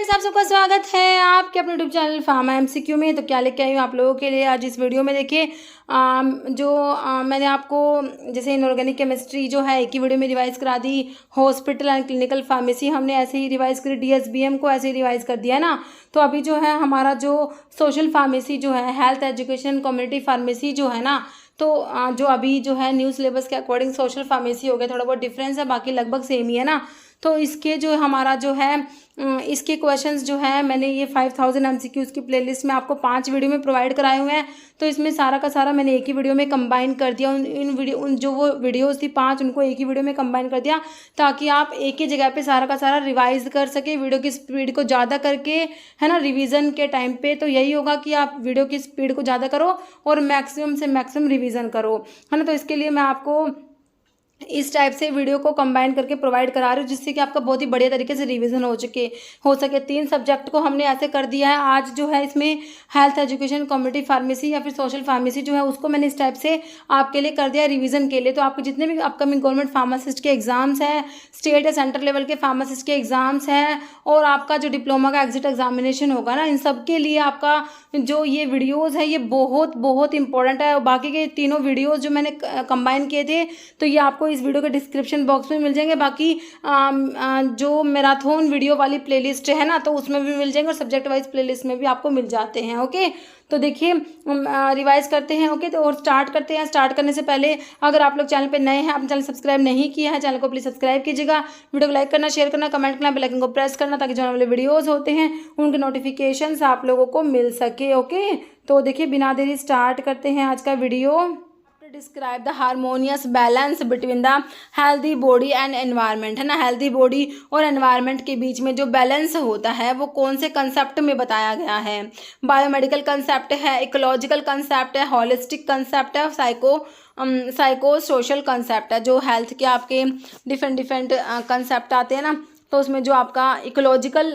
Friends, आप सबका स्वागत है आपके अपने यूट्यूब चैनल फार्मा एमसीक्यू में। तो क्या लेके आई हूँ आप लोगों के लिए आज इस वीडियो में। देखिए मैंने आपको जैसे इनऑर्गेनिक केमिस्ट्री जो है एक ही वीडियो में रिवाइज़ करा दी। हॉस्पिटल एंड क्लिनिकल फार्मेसी हमने ऐसे ही रिवाइज़ करी, डीएसबीएम को ऐसे ही रिवाइज़ कर दिया ना। तो अभी जो है हमारा जो सोशल फार्मेसी जो है, हेल्थ एजुकेशन कम्युनिटी फार्मेसी जो है ना, तो जो अभी जो है न्यू सिलेबस के अकॉर्डिंग सोशल फार्मेसी हो गया, थोड़ा बहुत डिफरेंस है, बाकी लगभग सेम ही है ना। तो इसके जो हमारा जो है इसके क्वेश्चंस जो है मैंने ये 5000 एमसीक्यूज़ की प्लेलिस्ट में आपको 5 वीडियो में प्रोवाइड कराए हुए हैं। तो इसमें सारा का सारा मैंने एक ही वीडियो में कंबाइन कर दिया। उन जो वो वीडियोस थी 5 उनको एक ही वीडियो में कंबाइन कर दिया, ताकि आप एक ही जगह पे सारा का सारा रिवाइज कर सके वीडियो की स्पीड को ज़्यादा करके, है ना। रिवीजन के टाइम पे तो यही होगा कि आप वीडियो की स्पीड को ज़्यादा करो और मैक्सिमम से मैक्सिमम रिवीजन करो, है ना। तो इसके लिए मैं आपको इस टाइप से वीडियो को कंबाइन करके प्रोवाइड करा रही हूँ, जिससे कि आपका बहुत ही बढ़िया तरीके से रिवीजन हो सके। 3 सब्जेक्ट को हमने ऐसे कर दिया है। आज जो है इसमें हेल्थ एजुकेशन कम्युनिटी फार्मेसी या फिर सोशल फार्मेसी जो है उसको मैंने इस टाइप से आपके लिए कर दिया रिवीजन के लिए। तो आपके जितने भी अपकमिंग गवर्नमेंट फार्मासिस्ट के एग्जाम्स हैं, स्टेट या सेंट्रल लेवल के फार्मासिस्ट के एग्जाम्स हैं, और आपका जो डिप्लोमा का एग्जिट एग्जामिनेशन होगा ना, इन सब के लिए आपका जो ये वीडियोज़ है ये बहुत बहुत इंपॉर्टेंट है। और बाकी के तीनों वीडियोज़ जो मैंने कंबाइन किए थे तो ये आपको इस वीडियो के डिस्क्रिप्शन बॉक्स में मिल जाएंगे। बाकी जो मैराथन वीडियो वाली प्लेलिस्ट है ना, तो उसमें भी मिल जाएंगे, और सब्जेक्ट वाइज प्लेलिस्ट में भी आपको मिल जाते हैं। ओके, तो देखिए रिवाइज करते हैं। ओके, तो और स्टार्ट करते हैं। स्टार्ट करने से पहले अगर आप लोग चैनल पे नए हैं, आपने चैनल सब्सक्राइब नहीं किया है, चैनल को प्लीज़ सब्सक्राइब कीजिएगा। वीडियो को लाइक करना, शेयर करना, कमेंट करना, बेल आइकन को प्रेस करना, ताकि जो आने वाले वीडियोज़ होते हैं उनके नोटिफिकेशंस आप लोगों को मिल सके। ओके, तो देखिए बिना देरी स्टार्ट करते हैं आज का video. Describe the harmonious balance between the healthy body and environment, है ना। हेल्दी बॉडी और एनवायरनमेंट के बीच में जो बैलेंस होता है वो कौन से कंसेप्ट में बताया गया है। बायोमेडिकल कंसेप्ट है, इकोलॉजिकल कंसेप्ट है, हॉलिस्टिक कंसेप्ट है, साइको सोशल कंसेप्ट है। जो हेल्थ के आपके डिफरेंट कंसेप्ट आते हैं ना, तो उसमें जो आपका इकोलॉजिकल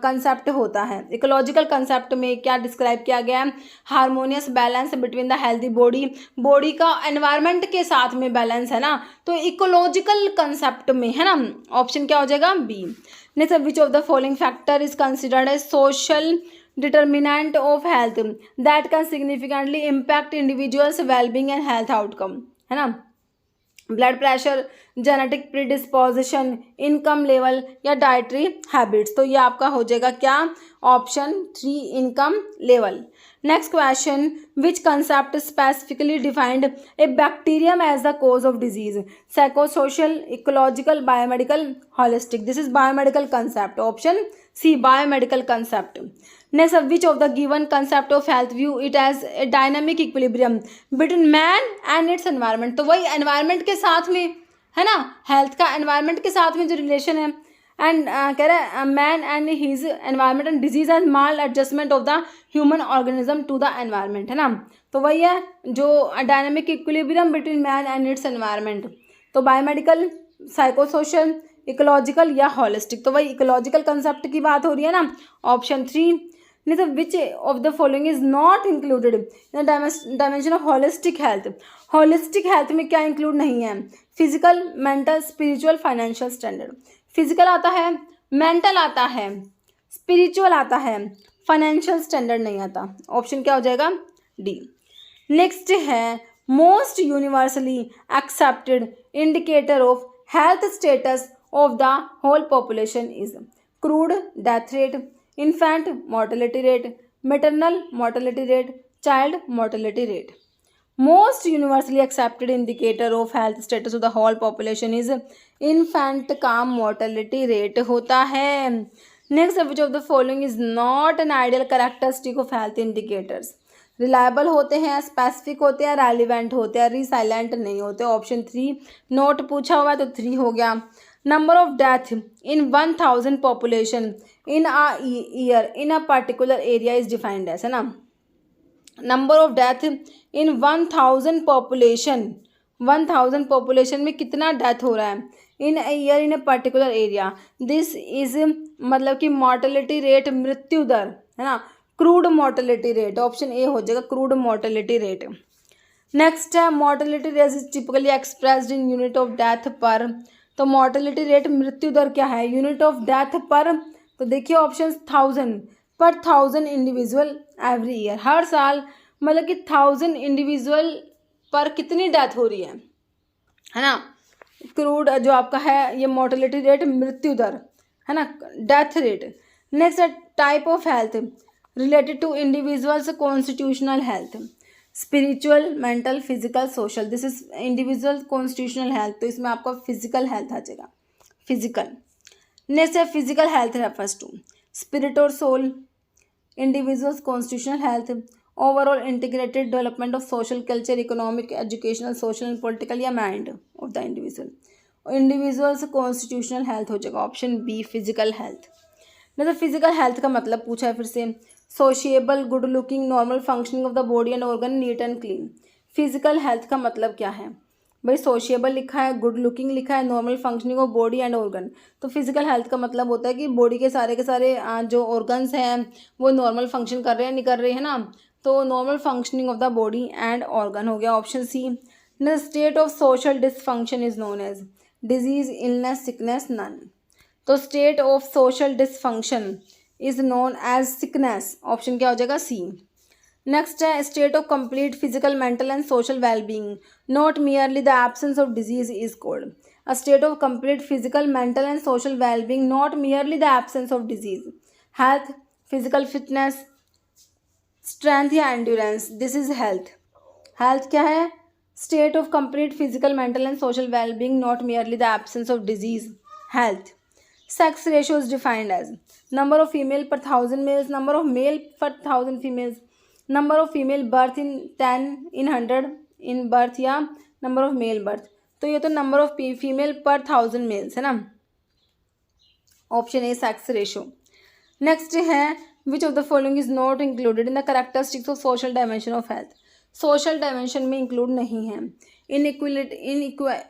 कंसेप्ट होता है, इकोलॉजिकल कंसेप्ट में क्या डिस्क्राइब किया गया है, harmonious balance between the healthy body का एनवायरनमेंट के साथ में बैलेंस, है ना। तो इकोलॉजिकल कंसेप्ट में, है ना, ऑप्शन क्या हो जाएगा, B. Next, which of the following factor is considered as social determinant of health that can significantly impact individuals wellbeing and health outcome, है ना। Blood pressure, genetic predisposition, income level या dietary habits. तो ये आपका हो जाएगा क्या, option 3, income level. Next question, which concept specifically defined a bacterium as the cause of disease, psychosocial, ecological, biomedical, holistic. This is biomedical concept, option C, biomedical concept. Next, which of the given concept of health view it as a dynamic equilibrium between man and its environment। तो वही environment के साथ में, है ना, health का environment के साथ में जो relation है, एंड कह रहा है man and his environment and disease and maladjustment of the human organism to the environment, है ना। तो वही है जो dynamic equilibrium between man and its environment. तो बायोमेडिकल, साइकोसोशल, इकोलॉजिकल या हॉलिस्टिक। तो वही इकोलॉजिकल कंसेप्ट की बात हो रही है ना, ऑप्शन 3। नहीं तो विच of the following is not included in dimension of holistic health. Holistic health में क्या इंक्लूड नहीं है, physical, mental, spiritual, financial standard. Physical आता है, मेंटल आता है, स्पिरिचुअल आता है, फाइनेंशियल स्टैंडर्ड नहीं आता। ऑप्शन क्या हो जाएगा, डी। नेक्स्ट है, most universally accepted indicator of health status of the whole population is crude death rate, infant mortality rate, maternal mortality rate, child mortality rate। Most universally accepted indicator of health status of the whole population is infant का mortality rate होता है। Next, which of the following is not an ideal characteristic of health indicators। Reliable होते हैं, specific होते हैं, relevant होते हैं, resilient नहीं होते। ऑप्शन 3, नोट पूछा हुआ है तो 3 हो गया। Number of death in 1000 population in a year in a particular area is defined as, है ना। Number of death in 1000 population में कितना डेथ हो रहा है in a year in a particular area. This is मतलब कि मॉर्टेलिटी रेट, मृत्यु दर, है ना, crude mortality rate. Option A हो जाएगा, क्रूड मॉर्टेलिटी रेट। नेक्स्ट है, mortality rate is typically expressed in unit of death पर। तो मॉर्टेलिटी रेट, मृत्यु दर क्या है, यूनिट ऑफ डेथ पर तो देखिए ऑप्शन 1000 इंडिविजुअल एवरी ईयर, हर साल मतलब कि 1000 इंडिविजुअल पर कितनी डेथ हो रही है ना। क्रूड जो आपका है ये मोर्टेलिटी रेट, मृत्यु दर है ना, डेथ रेट। नेक्स्ट है type of health related to individuals constitutional health, spiritual, mental, physical, social. This is individual constitutional health, तो इसमें आपका फिजिकल हेल्थ आ जाएगा, फिजिकल। नेक्स्ट है physical health refers to spirit और soul, individuals constitutional health, overall integrated development of social, culture, economic, educational, social and political या mind of the individual. Individuals constitutional health हो जाएगा option B, physical health. मतलब physical health का मतलब पूछा है फिर से, sociable, good looking, normal functioning of the body and organ, neat and clean. Physical health का मतलब क्या है भाई, सोशिएबल लिखा है, गुड लुकिंग लिखा है, normal functioning of body and organ. तो फिजिकल हेल्थ का मतलब होता है कि बॉडी के सारे जो ऑर्गन्स हैं वो नॉर्मल फंक्शन कर रहे हैं, नहीं कर रहे हैं ना, तो normal functioning of the body and organ हो गया option C. The state of social dysfunction is known as disease, illness, sickness, none. तो state of social dysfunction is known as sickness, option क्या हो जाएगा सी। नेक्स्ट है state of complete physical, mental and social wellbeing, not merely the absence of disease is called. A state of complete physical, mental and social wellbeing, not merely the absence of disease. Health, physical fitness, strength या endurance, this is health. Health क्या है, state of complete physical, mental and social wellbeing, not merely the absence of disease, health. Sex ratio is defined as number of female per 1000 males, number of male per 1000 females, number of female birth in 10 in 100 in birth, या number of male birth. तो ये तो number of female per 1000 males है ना, option A sex ratio. Next है which of the following is not included in the characteristics of social dimension of health. Social dimension में include नहीं है इन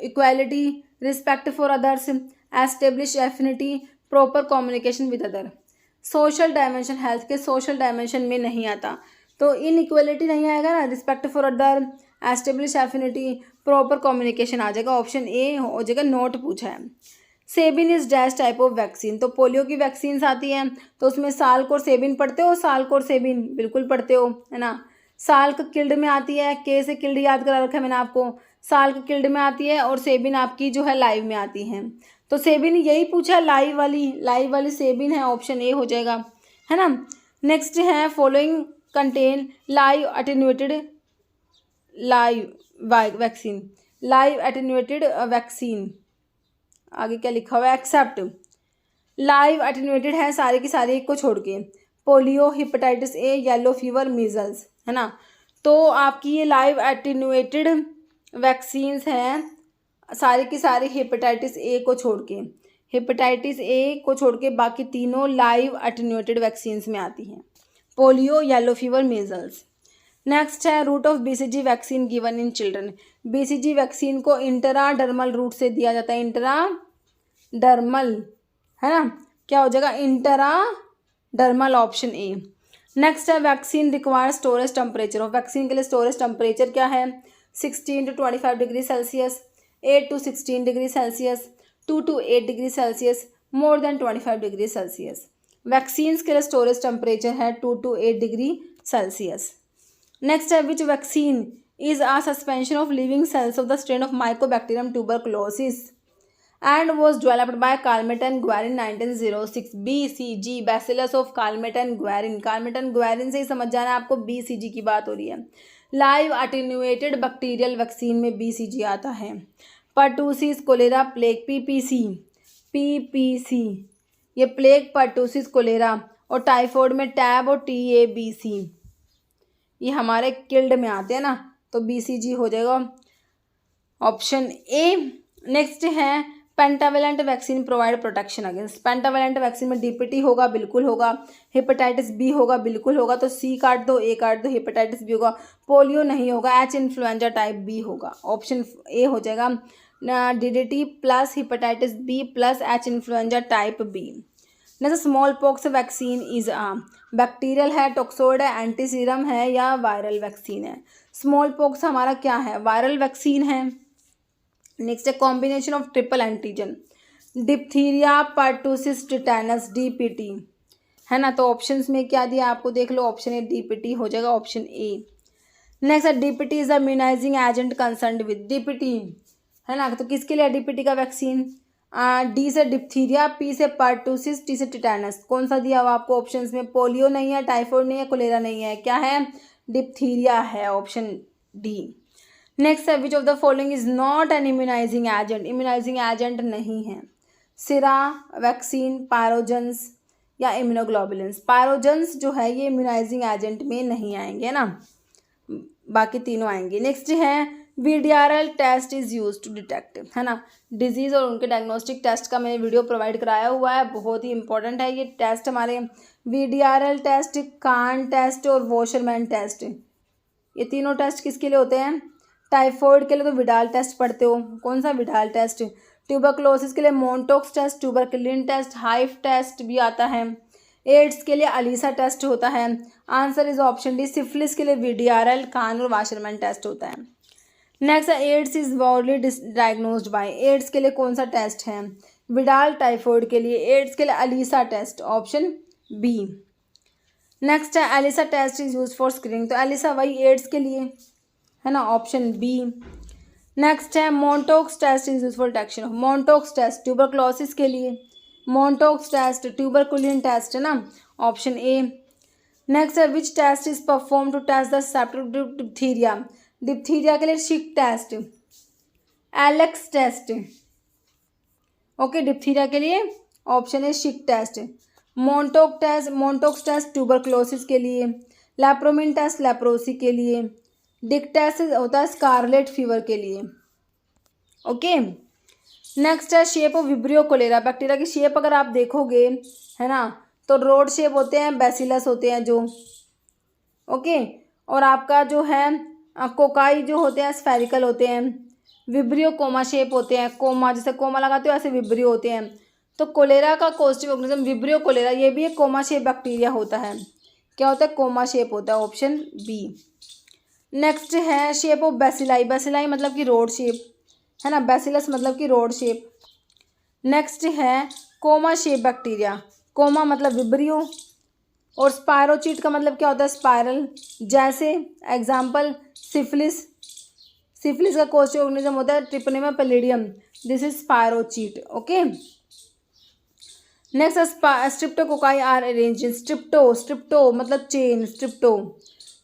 equality, respect for others, establish affinity, proper communication with other. Social dimension health के social dimension में नहीं आता, तो inequality नहीं आएगा ना, respect for other, establish affinity, proper communication आ जाएगा, ऑप्शन ए हो जाएगा, नोट पूछा है। Sabin is dash type of vaccine, तो पोलियो की वैक्सीन आती हैं तो उसमें साल्क और सेबिन पढ़ते हो, साल्क और सेबिन बिल्कुल पढ़ते हो है ना। साल्क किल्ड में आती है, के से किल्ड याद करा रखा है मैंने आपको, साल्क किल्ड में आती है और सेबिन आपकी जो है लाइव में आती है, तो सेबिन यही पूछा, लाइव वाली सेबिन है, ऑप्शन ए हो जाएगा है ना। नेक्स्ट है following contain live attenuated vaccine, आगे क्या लिखा हुआ है, एक्सेप्ट लाइव अटेन्यूएटेड है सारे की सारे को छोड़ के, पोलियो, हिपेटाइटिस ए, येलो फीवर, मीजल्स है ना। तो आपकी ये लाइव अटेन्यूएटेड वैक्सीन्स हैं सारे की सारी हेपेटाइटिस ए को छोड़ के, हेपेटाइटिस ए को छोड़ के बाकी तीनों लाइव अटेन्यूएटेड वैक्सीन्स में आती हैं, polio, yellow fever, measles. Next है route of BCG vaccine given in children. BCG vaccine को इंटराडर्मल रूट से दिया जाता है, इंटराडर्मल है ना, क्या हो जाएगा इंटराडर्मल, ऑप्शन ए। नेक्स्ट है vaccine require storage temperature of, vaccine के लिए स्टोरेज टेम्परेचर क्या है, 16 to 25 degree Celsius, 8 to 16 degree Celsius, 2 to 8 degree Celsius, more than 25 degree Celsius. Vaccines के लिए स्टोरेज टेम्परेचर है 2 to 8 डिग्री सेल्सियस। नेक्स्ट है which vaccine is a suspension of living cells of the strain of mycobacterium tuberculosis and was developed by Calmette and Guerin 1906। BCG Bacillus of Calmette and Guerin, Calmette and Guerin से ही समझ जाना है आपको, BCG की बात हो रही है। लाइव अटेन्यूएटेड बैक्टीरियल वैक्सीन में BCG आता है। पर्टूसिस, कोलेरा, प्लेग, PPC ये प्लेग, पर्टूसिस, कोलेरा, और टाइफॉइड में टैब और TABC ये हमारे किल्ड में आते हैं ना, तो BCG हो जाएगा ऑप्शन ए। नेक्स्ट है pentavalent vaccine provide protection against, pentavalent vaccine में DPT होगा, बिल्कुल होगा, हेपेटाइटिस बी होगा, बिल्कुल होगा, तो सी काट दो, ए काट दो, हेपेटाइटिस बी होगा, पोलियो नहीं होगा, H इन्फ्लुएंजा टाइप बी होगा, ऑप्शन ए हो जाएगा DDT plus hepatitis B plus H influenza type B. जैसे smallpox vaccine is bacterial है, टॉक्सोइड है, एंटी सीरम है या वायरल वैक्सीन है। स्मॉल पॉक्स हमारा क्या है, वायरल वैक्सीन है। नेक्स्ट है combination of triple antigen, diphtheria, pertussis, tetanus, DPT, है ना। तो ऑप्शंस में क्या दिया आपको, देख लो, ऑप्शन ए डीपीटी हो जाएगा, ऑप्शन ए। नेक्स्ट है DPT is the immunising agent concerned with, DPT, है ना। तो किसके लिए डीपीटी का वैक्सीन, डी से डिप्थीरिया, पी से पर्टुसिस, टी से टिटेनस। कौन सा दिया हुआ आपको ऑप्शंस में, पोलियो नहीं है, टाइफाइड नहीं है, कोलेरा नहीं है, क्या है, डिप्थीरिया है, ऑप्शन डी। नेक्स्ट है which of the following is not an immunising agent, immunising agent नहीं है, सिरा, वैक्सीन, पायरोजन्स या इम्यूनोग्लोबुलिन्स। पायरोजन्स जो है ये इम्यूनाइजिंग एजेंट में नहीं आएंगे ना, बाकी तीनों आएंगे। नेक्स्ट है VDRL test is use to detect, है ना, डिजीज और उनके डायग्नोस्टिक टेस्ट का मैंने वीडियो प्रोवाइड कराया हुआ है, बहुत ही इंपॉर्टेंट है ये टेस्ट हमारे। वीडीआरएल टेस्ट, कान टेस्ट और वॉशरमैन टेस्ट, ये तीनों टेस्ट किसके लिए होते हैं, टाइफॉइड के लिए तो विडाल टेस्ट पढ़ते हो, कौन सा, विडाल टेस्ट। ट्यूबरक्लोसिस के लिए मोन्टोक्स टेस्ट, ट्यूबरकुलिन टेस्ट, हाइव टेस्ट भी आता है। एड्स के लिए अलीसा टेस्ट होता है, answer is option D. Syphilis के लिए वीडीआरएल, कान और वाशरमैन टेस्ट होता है। नेक्स्ट एड्स इज वॉर्डली डायग्नोज्ड बाय, एड्स के लिए कौन सा टेस्ट है, विडाल। टाइफॉइड के लिए, एड्स के लिए ELISA test, option B. Next है ELISA test is use for screening, तो एलिसा वही एड्स के लिए, है ना, ऑप्शन बी। नेक्स्ट है Mantoux test is use for detection of, Mantoux test tuberculosis के लिए, मोन्टोक्स टेस्ट ट्यूबरकुलिन टेस्ट, है ना, ऑप्शन ए। नेक्स्ट है which test is perform to test the susceptibility to diphtheria, diphtheria के लिए Schick test, Elek test, okay, diphtheria के लिए option है शिक टेस्ट। मोन्टोक्स टेस्ट ट्यूबरक्लोसिस के लिए, लैप्रोमिन टेस्ट लेप्रोसी के लिए, डिक टेस्ट होता है स्कारलेट फीवर के लिए, ओके। नेक्स्ट है shape of vibrio cholerae, bacteria की शेप अगर आप देखोगे, है ना, तो रोड शेप होते हैं, बेसिलस होते हैं जो, ओके। और आपका जो है कोकाई जो होते हैं स्फेरिकल होते हैं, विब्रियो कोमा शेप होते हैं, कोमा जैसे कोमा लगाते हो ऐसे विब्रियो होते हैं। तो कोलेरा का कॉजेटिव ऑर्गेनिज्म विब्रियो कोलेरा, ये भी एक कोमा शेप बैक्टीरिया होता है, क्या होता है, कोमा शेप होता है, ऑप्शन बी। नेक्स्ट है शेप ऑफ बेसिलाई, बेसिलाई मतलब कि रोड शेप, है ना, बेसिलस मतलब कि रोड शेप। नेक्स्ट है कोमा शेप बैक्टीरिया, कोमा मतलब विब्रियो, और स्पायरोचीट का मतलब क्या होता है, स्पायरल, जैसे एग्जाम्पल सिफिलिस, सिफिलिस का कॉजेटिव ऑर्गेनिज्म होता है Treponema pallidum, this is spirochete, okay. Next streptococci are arrange in, strepto मतलब chain,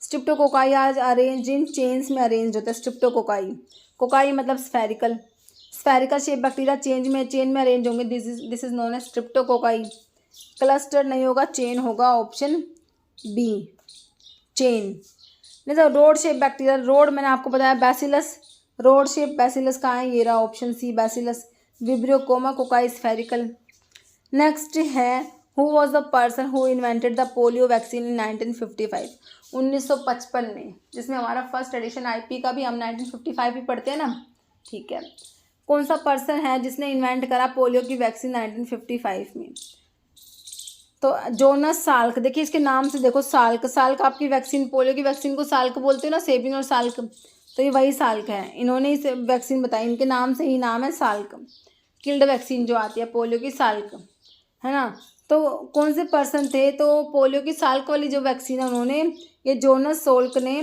streptococci are arrange in chains में अरेंज होता है स्ट्रिप्टोकोकाई, कोकाई मतलब spherical, spherical shape bacteria chain में arrange होंगे, this is known as streptococci. Cluster नहीं होगा, chain होगा, ऑप्शन बी, चेन। नहीं, रोड शेप बैक्टीरिया, रोड मैंने आपको बताया बैसिलस, रोड शेप बैसिलस कहाँ है, ये रहा, option C bacillus. Vibrio comma, cocci spherical. Next है who was the person who invented the polio vaccine in 1955, 1955 में, जिसमें हमारा फर्स्ट एडिशन आईपी का भी हम 1955 ही पढ़ते हैं ना, ठीक है। कौन सा पर्सन है जिसने इन्वेंट करा पोलियो की वैक्सीन 1955 में, तो जोनस साल्क, देखिए इसके नाम से देखो, साल्क आपकी वैक्सीन, पोलियो की वैक्सीन को साल्क बोलते हो ना, सेबिन और साल्क, तो ये वही साल्क है, इन्होंने इस वैक्सीन बताई, इनके नाम से ही नाम है साल्क, किल्ड वैक्सीन जो आती है पोलियो की, साल्क, है ना। तो कौन से पर्सन थे, तो पोलियो की साल्क वाली जो वैक्सीन है उन्होंने, ये जोनस साल्क ने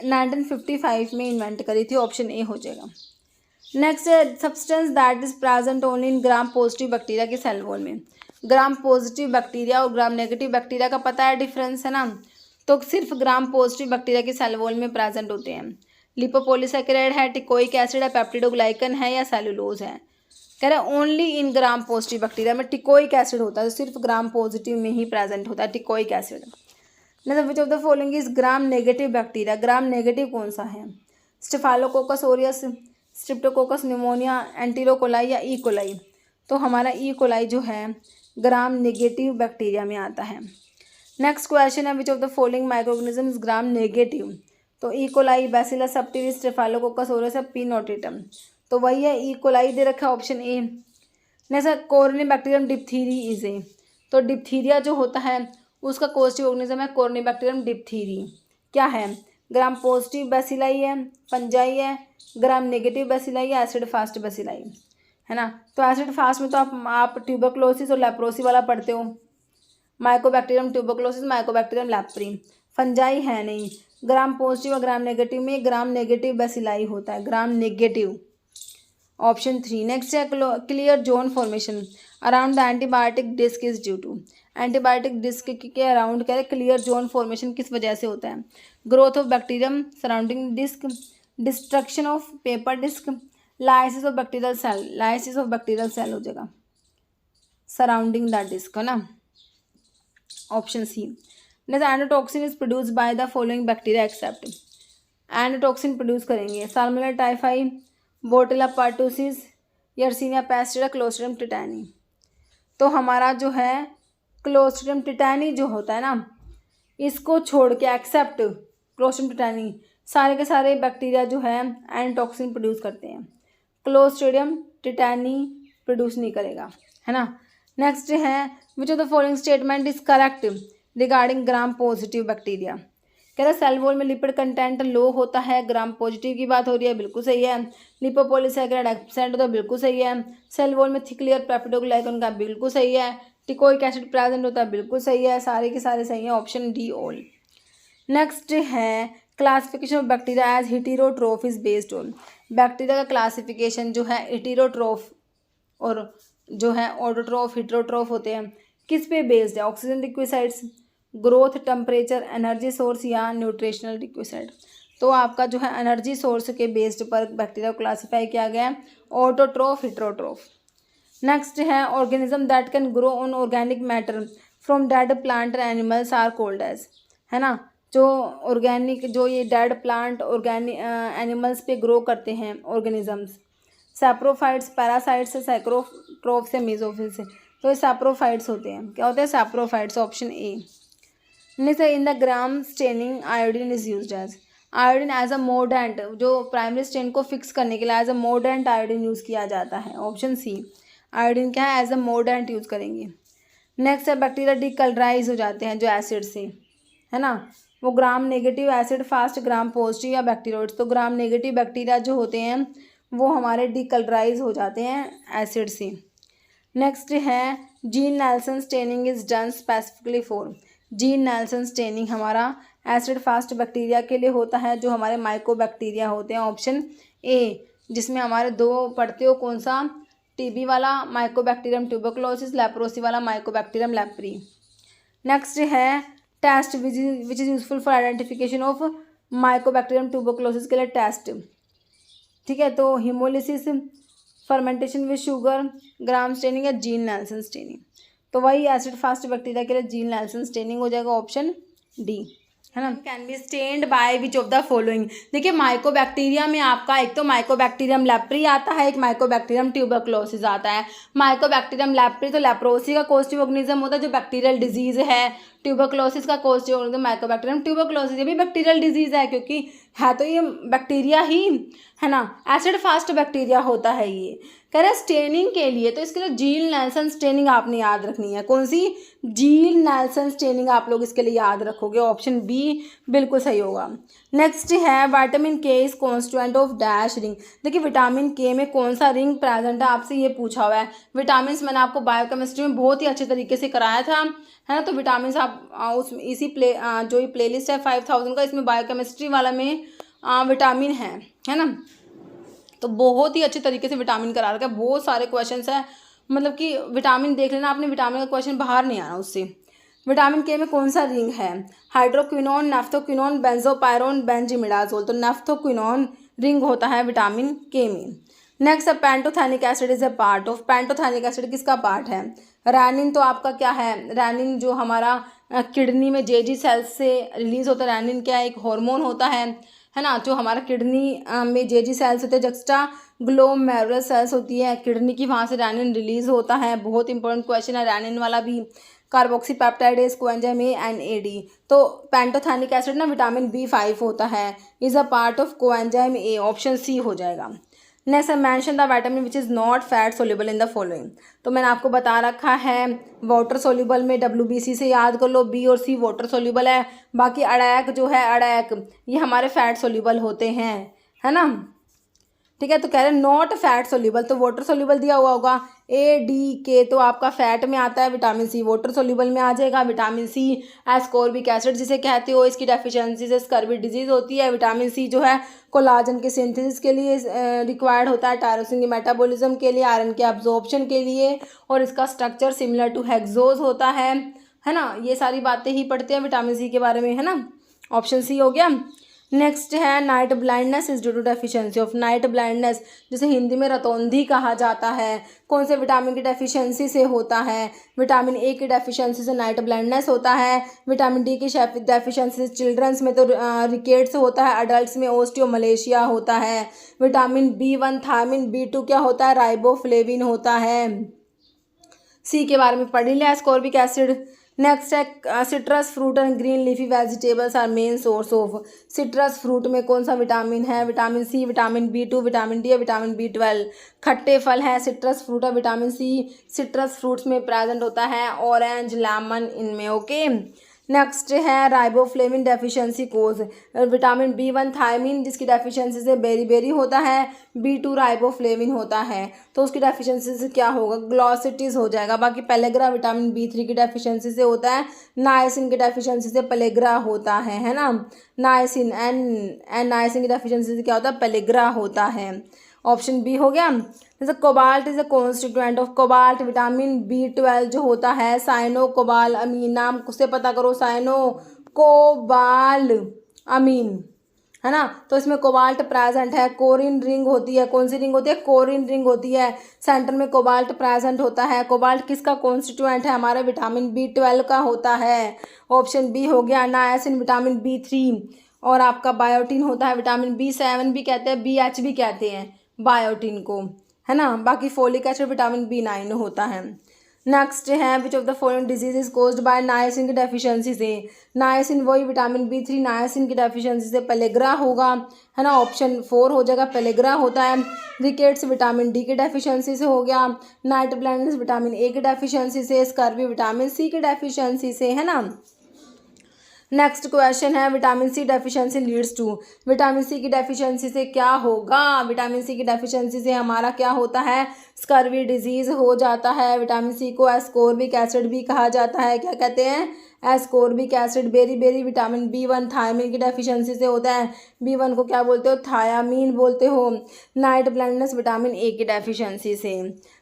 1955 में इन्वेंट करी थी, ऑप्शन ए हो जाएगा। नेक्स्ट है substance that is present only in gram positive bacteria के सेल वॉल में, ग्राम पॉजिटिव बैक्टीरिया और ग्राम नेगेटिव बैक्टीरिया का पता है डिफरेंस, है ना, तो सिर्फ ग्राम पॉजिटिव बैक्टीरिया के सेल वॉल में प्रेजेंट होते हैं। लिपोपॉलीसैकेराइड है, टिकोइक एसिड है, पेप्टिडोग्लाइकन है या सेलुलोज है, कह रहा है only in gram positive bacteria में टिकोइक एसिड होता है, सिर्फ ग्राम पॉजिटिव में ही प्रेजेंट होता है टिकोइक एसिड। मतलब विच of the following is gram negative bacteria, gram negative कौन सा है, स्टेफाइलोकोकस ओरियस, स्ट्रिप्टोकोकस न्यूमोनिया, एंटीरोकोलाई या ई कोलाई, तो हमारा ई कोलाई जो है ग्राम नेगेटिव बैक्टीरिया में आता है। नेक्स्ट क्वेश्चन है which of the following microorganism is gram negative, तो E coli, Bacillus subtilis, Staphylococcus aureus, P notatum, तो वही है ई कोलाई दे रखा है, option A. Next Corynebacterium diphtheriae is a, तो डिप्थीरिया जो होता है उसका कॉजेटिव ऑर्गेनिज्म है कोरोनिबैक्टीरियम डिप्थीरी, क्या है, ग्राम पॉजिटिव बैसिलाई है, फंजाई है, ग्राम नेगेटिव बैसिलाई है, एसिड फास्ट बैसिलाई, है ना। तो एसिड फास्ट में तो आप ट्यूबरक्लोसिस और लेप्रोसी वाला पढ़ते हो, Mycobacterium tuberculosis, Mycobacterium leprae. Fungi है नहीं। ग्राम पॉजिटिव और ग्राम नेगेटिव में ग्राम नेगेटिव बेसिलाई होता है, ग्राम नेगेटिव, ऑप्शन 3। नेक्स्ट है clear zone formation around the antibiotic disc is due to. Antibiotic disc के अराउंड क्या है, क्लियर जोन फॉर्मेशन किस वजह से होता है? Growth of bacterium surrounding disc, destruction of paper disc, lysis of bacterial cell, lysis of bacterial cell हो जाएगा सराउंडिंग द डिस्क, है ना, option C. Next endotoxin is produce by the following bacteria except. Endotoxin produce करेंगे Salmonella typhi, Bordetella pertussis, Yersinia pestis, Clostridium tetani. तो हमारा जो है Clostridium टिटैनी जो होता है ना, इसको छोड़ के एक्सेप्ट क्लोस्ट्रिडियम टिटैनी सारे के सारे बैक्टीरिया जो है एंडोटॉक्सिन प्रोड्यूस करते हैं, क्लोस्ट्रिडियम टिटैनी प्रोड्यूस नहीं करेगा, है ना। नेक्स्ट है which of the following statement is correct regarding gram positive bacteria. कह रहा सेल वॉल में लिपिड कंटेंट लो होता है, ग्राम पॉजिटिव की बात हो रही है, बिल्कुल सही है। लिपोपॉलीसैकेराइड एब्सेंट होता है, बिल्कुल सही है। सेल वॉल में थिक लेयर पेप्टिडोग्लाइकन का बिल्कुल सही है। टिकोइक एसिड प्रेजेंट होता है, बिल्कुल सही है। सारे के सारे सही है, ऑप्शन डी ऑल। नेक्स्ट है classification of bacteria as heterotroph is based on. Bacteria का क्लासिफिकेशन जो है हेटेरोट्रोफ और जो है ऑटोट्रोफ हेटेरोट्रोफ होते हैं, किस पे बेस्ड है? Oxygen requisites, growth, temperature, energy source या न्यूट्रिशनल रिक्विसाइड। तो आपका जो है एनर्जी सोर्स के बेस्ड पर बैक्टीरिया को क्लासीफाई किया गया है, ऑटोट्रोफ हेटेरोट्रोफ। नेक्स्ट है organism that can grow on organic matter from dead plant and animals are called as, है ना। जो ऑर्गेनिक जो ये डेड प्लांट ऑर्गेनिक एनिमल्स पे ग्रो करते हैं ऑर्गेनिजम्स, सैप्रोफाइट्स, पैरासाइट्स, साइक्रोट्रोफ से मेसोफिल से, तो ये सैप्रोफाइट्स होते हैं। क्या होते हैं? Saprophytes, option A. Next in the gram staining iodine is used as. Iodine as a mordant, जो प्राइमरी स्टेन को फिक्स करने के लिए as a mordant iodine use किया जाता है, ऑप्शन सी। आयोडीन क्या है? एज अ मोर्डेंट यूज़ करेंगे। नेक्स्ट है बैक्टीरिया डिकलराइज हो जाते हैं जो एसिड से, है ना, वो gram negative acid fast, gram positive या बैक्टीरियोइड्स। तो ग्राम नेगेटिव बैक्टीरिया जो होते हैं वो हमारे डिकलराइज हो जाते हैं एसिड से। नेक्स्ट है gene Neelsen staining is done specifically for. Gene Neelsen staining हमारा एसिड फास्ट बैक्टीरिया के लिए होता है जो हमारे माइकोबैक्टीरिया होते हैं, ऑप्शन ए। जिसमें हमारे दो पढ़ते हो, कौन सा? टीबी वाला माइकोबैक्टीरियम ट्यूबरक्लोसिस, लेप्रोसी वाला माइकोबैक्टीरियम लेप्री। नेक्स्ट है test which is useful for identification of mycobacterium tuberculosis के लिए टेस्ट, ठीक है। तो haemolysis, fermentation with sugar, gram staining या जीन नेल्सन स्टेनिंग। तो वही एसिड फास्ट बैक्टीरिया के लिए जीन नेल्सन स्टेनिंग हो जाएगा, ऑप्शन डी, है ना। Can be stained by which of the following. देखिए माइकोबैक्टीरिया में आपका एक तो माइकोबैक्टीरियम लेप्री आता है, एक माइकोबैक्टीरियम ट्यूबरक्लोसिस आता है। माइकोबैक्टीरियम लेप्री तो लेप्रोसी का कॉजेटिव ऑर्गेनिज्म होता है जो बैक्टीरियल डिजीज है। ट्यूबरक्लोसिस का कॉजेटिव ऑर्गेनिज्म माइकोबैक्टीरियम ट्यूबरक्लोसिस, ये भी बैक्टीरियल डिजीज है क्योंकि है तो ये बैक्टीरिया ही, है ना। एसिड फास्ट बैक्टीरिया होता है ये। कह रहे स्टेनिंग के लिए तो इसके लिए जील नेल्सन स्टेनिंग आपने याद रखनी है। कौन सी? जील नेल्सन स्टेनिंग आप लोग इसके लिए याद रखोगे, ऑप्शन बी बिल्कुल सही होगा। नेक्स्ट है विटामिन के is constituent of dash ring. देखिए विटामिन के में कौन सा रिंग प्रेजेंट है, आपसे ये पूछा हुआ है। विटामिन मैंने आपको बायोकेमिस्ट्री में बहुत ही अच्छे तरीके से कराया था, है ना। तो विटामिन आप उस इसी जो ये प्लेलिस्ट है 5000 का, इसमें बायोकेमिस्ट्री वाला में विटामिन है ना। तो बहुत ही अच्छे तरीके से विटामिन करा रखा है, बहुत सारे क्वेश्चंस है, मतलब कि विटामिन देख लेना आपने, विटामिन का क्वेश्चन बाहर नहीं आना उससे। विटामिन के में कौन सा रिंग है? हाइड्रोक्विनोन, नेफ्थोक्विनोन, बेंजोपायरोन, बेंजीमिडाजोल। तो नेफ्थोक्विनोन रिंग होता है विटामिन के में। Next पैंटोथैनिक acid is a part of. पैंटोथैनिक acid किसका पार्ट है? रैनिन तो आपका क्या है? रैनिन जो हमारा किडनी में जेजी सेल्स से रिलीज होता है। रैनिन क्या है? एक हार्मोन होता है ना, जो हमारा किडनी में जेजी सेल्स होते हैं, जक्स्टा ग्लोमेरुलर सेल्स होती है किडनी की, वहाँ से रैनिन रिलीज होता है। बहुत इंपॉर्टेंट क्वेश्चन है रैनिन वाला भी। Carboxypeptidase, coenzyme A and AD. तो पैंटोथैनिक एसिड ना विटामिन B5 होता है, is a part of coenzyme A, option C हो जाएगा। Next mention the vitamin which is not fat soluble in the following. तो मैंने आपको बता रखा है वाटर सोल्यूबल में WBC से याद कर लो, B और C वाटर सोल्यूबल है, बाकी अड़ैक जो है अड़ैक ये हमारे फैट सोल्यूबल होते हैं, है ना। ठीक है। तो कह रहे हैं नॉट फैट सोल्यूबल, तो वाटर सोल्यूबल दिया हुआ होगा ADK, तो आपका फैट में आता है। विटामिन सी वाटर सोल्यूबल में आ जाएगा। विटामिन सी एस्कॉर्बिक एसिड जिसे कहते हो, इसकी डेफिशिएंसी से स्कर्वी डिजीज होती है। विटामिन सी जो है कोलाजन के सिंथेसिस के लिए रिक्वायर्ड होता है, टायरोसिन के मेटाबॉलिज्म के लिए, आयरन के एब्जॉर्प्शन के लिए, और इसका स्ट्रक्चर सिमिलर टू हेक्सोज होता है ना। ये सारी बातें ही पढ़ते हैं विटामिन सी के बारे में, है ना। ऑप्शन सी हो गया। नेक्स्ट है night blindness is due to deficiency of, night blindness जिसे हिंदी में रतौंधी कहा जाता है, कौन से विटामिन की डेफिशिएंसी से होता है। विटामिन ए की डेफिशिएंसी से नाइट ब्लाइंडनेस होता है। विटामिन डी की डेफिशिएंसी से चिल्ड्रंस में तो रिकेट्स होता है, अडल्ट्स में ओस्टियोमलेशिया होता है। विटामिन B1 थायमिन, B2 क्या होता है, राइबोफ्लेविन होता है। सी के बारे में पढ़ ही लिया, एस्कॉर्बिक एसिड। नेक्स्ट है citrus fruit and green leafy vegetables are main source of, citrus fruit में कौन सा विटामिन है, vitamin C, vitamin B2, vitamin D, vitamin B12। खट्टे फल है, सिट्रस फ्रूट है, विटामिन सी सिट्रस फ्रूट्स में प्रेजेंट होता है, ऑरेंज, लेमन इनमें। ओके। नेक्स्ट है riboflavin deficiency causes, vitamin B1 thiamine जिसकी डेफिशिएंसी से बेरी होता है, B2 राइबोफ्लेविन होता है, तो उसकी डेफिशिएंसी से क्या होगा, ग्लॉसिटीज हो जाएगा। बाकी पेलेग्रा विटामिन B3 की डेफिशिएंसी से होता है, नायसिन की डेफिशिएंसी से पेलेग्रा होता है ना। नायसिन एन नायसिन की डेफिशिएंसी से क्या होता है, पेलेग्रा होता है। ऑप्शन बी हो गया। जैसे cobalt is a constituent of, cobalt vitamin B12 जो होता है, साइनो कोबाल अमीन, नाम से पता करो, साइनो कोबाल अमीन, है ना। तो इसमें कोबाल्ट प्रेजेंट है। कोरिन रिंग होती है, कौन सी रिंग होती है, कोरिन रिंग होती है, सेंटर में कोबाल्ट प्रेजेंट होता है। कोबाल्ट किसका कॉन्स्टिट्यूएंट है, हमारे विटामिन B12 का होता है। ऑप्शन बी हो गया। नायसिन विटामिन B3, और आपका बायोटिन होता है विटामिन B7 भी कहते हैं, BH भी कहते हैं बायोटिन को, है ना। बाकी फोलिक एसिड विटामिन B9 होता है। नेक्स्ट है which of the following disease is caused bye niacin की डेफिशिएंसी से, नायसिन वही विटामिन B3, नायसिन की डेफिशिएंसी से पेलेग्रा होगा, है ना। ऑप्शन 4 हो जाएगा, पेलेग्रा होता है। रिकेट्स विटामिन डी की डेफिशिएंसी से हो गया। नाइट ब्लाइंडनेस विटामिन ए की डेफिशिएंसी से। स्कर्वी विटामिन सी की डेफिशिएंसी से, है ना। नेक्स्ट क्वेश्चन है vitamin C deficiency leads to, vitamin C की डेफिशिएंसी से क्या होगा, विटामिन सी की डेफिशिएंसी से हमारा क्या होता है, स्कर्वी डिजीज हो जाता है। विटामिन सी को एस्कॉर्बिक एसिड भी कहा जाता है, क्या कहते हैं, ascorbic acid. Beri vitamin B1 thiamine की डेफिशिएंसी से होता है, B1 को क्या बोलते हो, थायामीन बोलते हो। नाइट ब्लाइंडनेस विटामिन ए की डेफिशिएंसी से।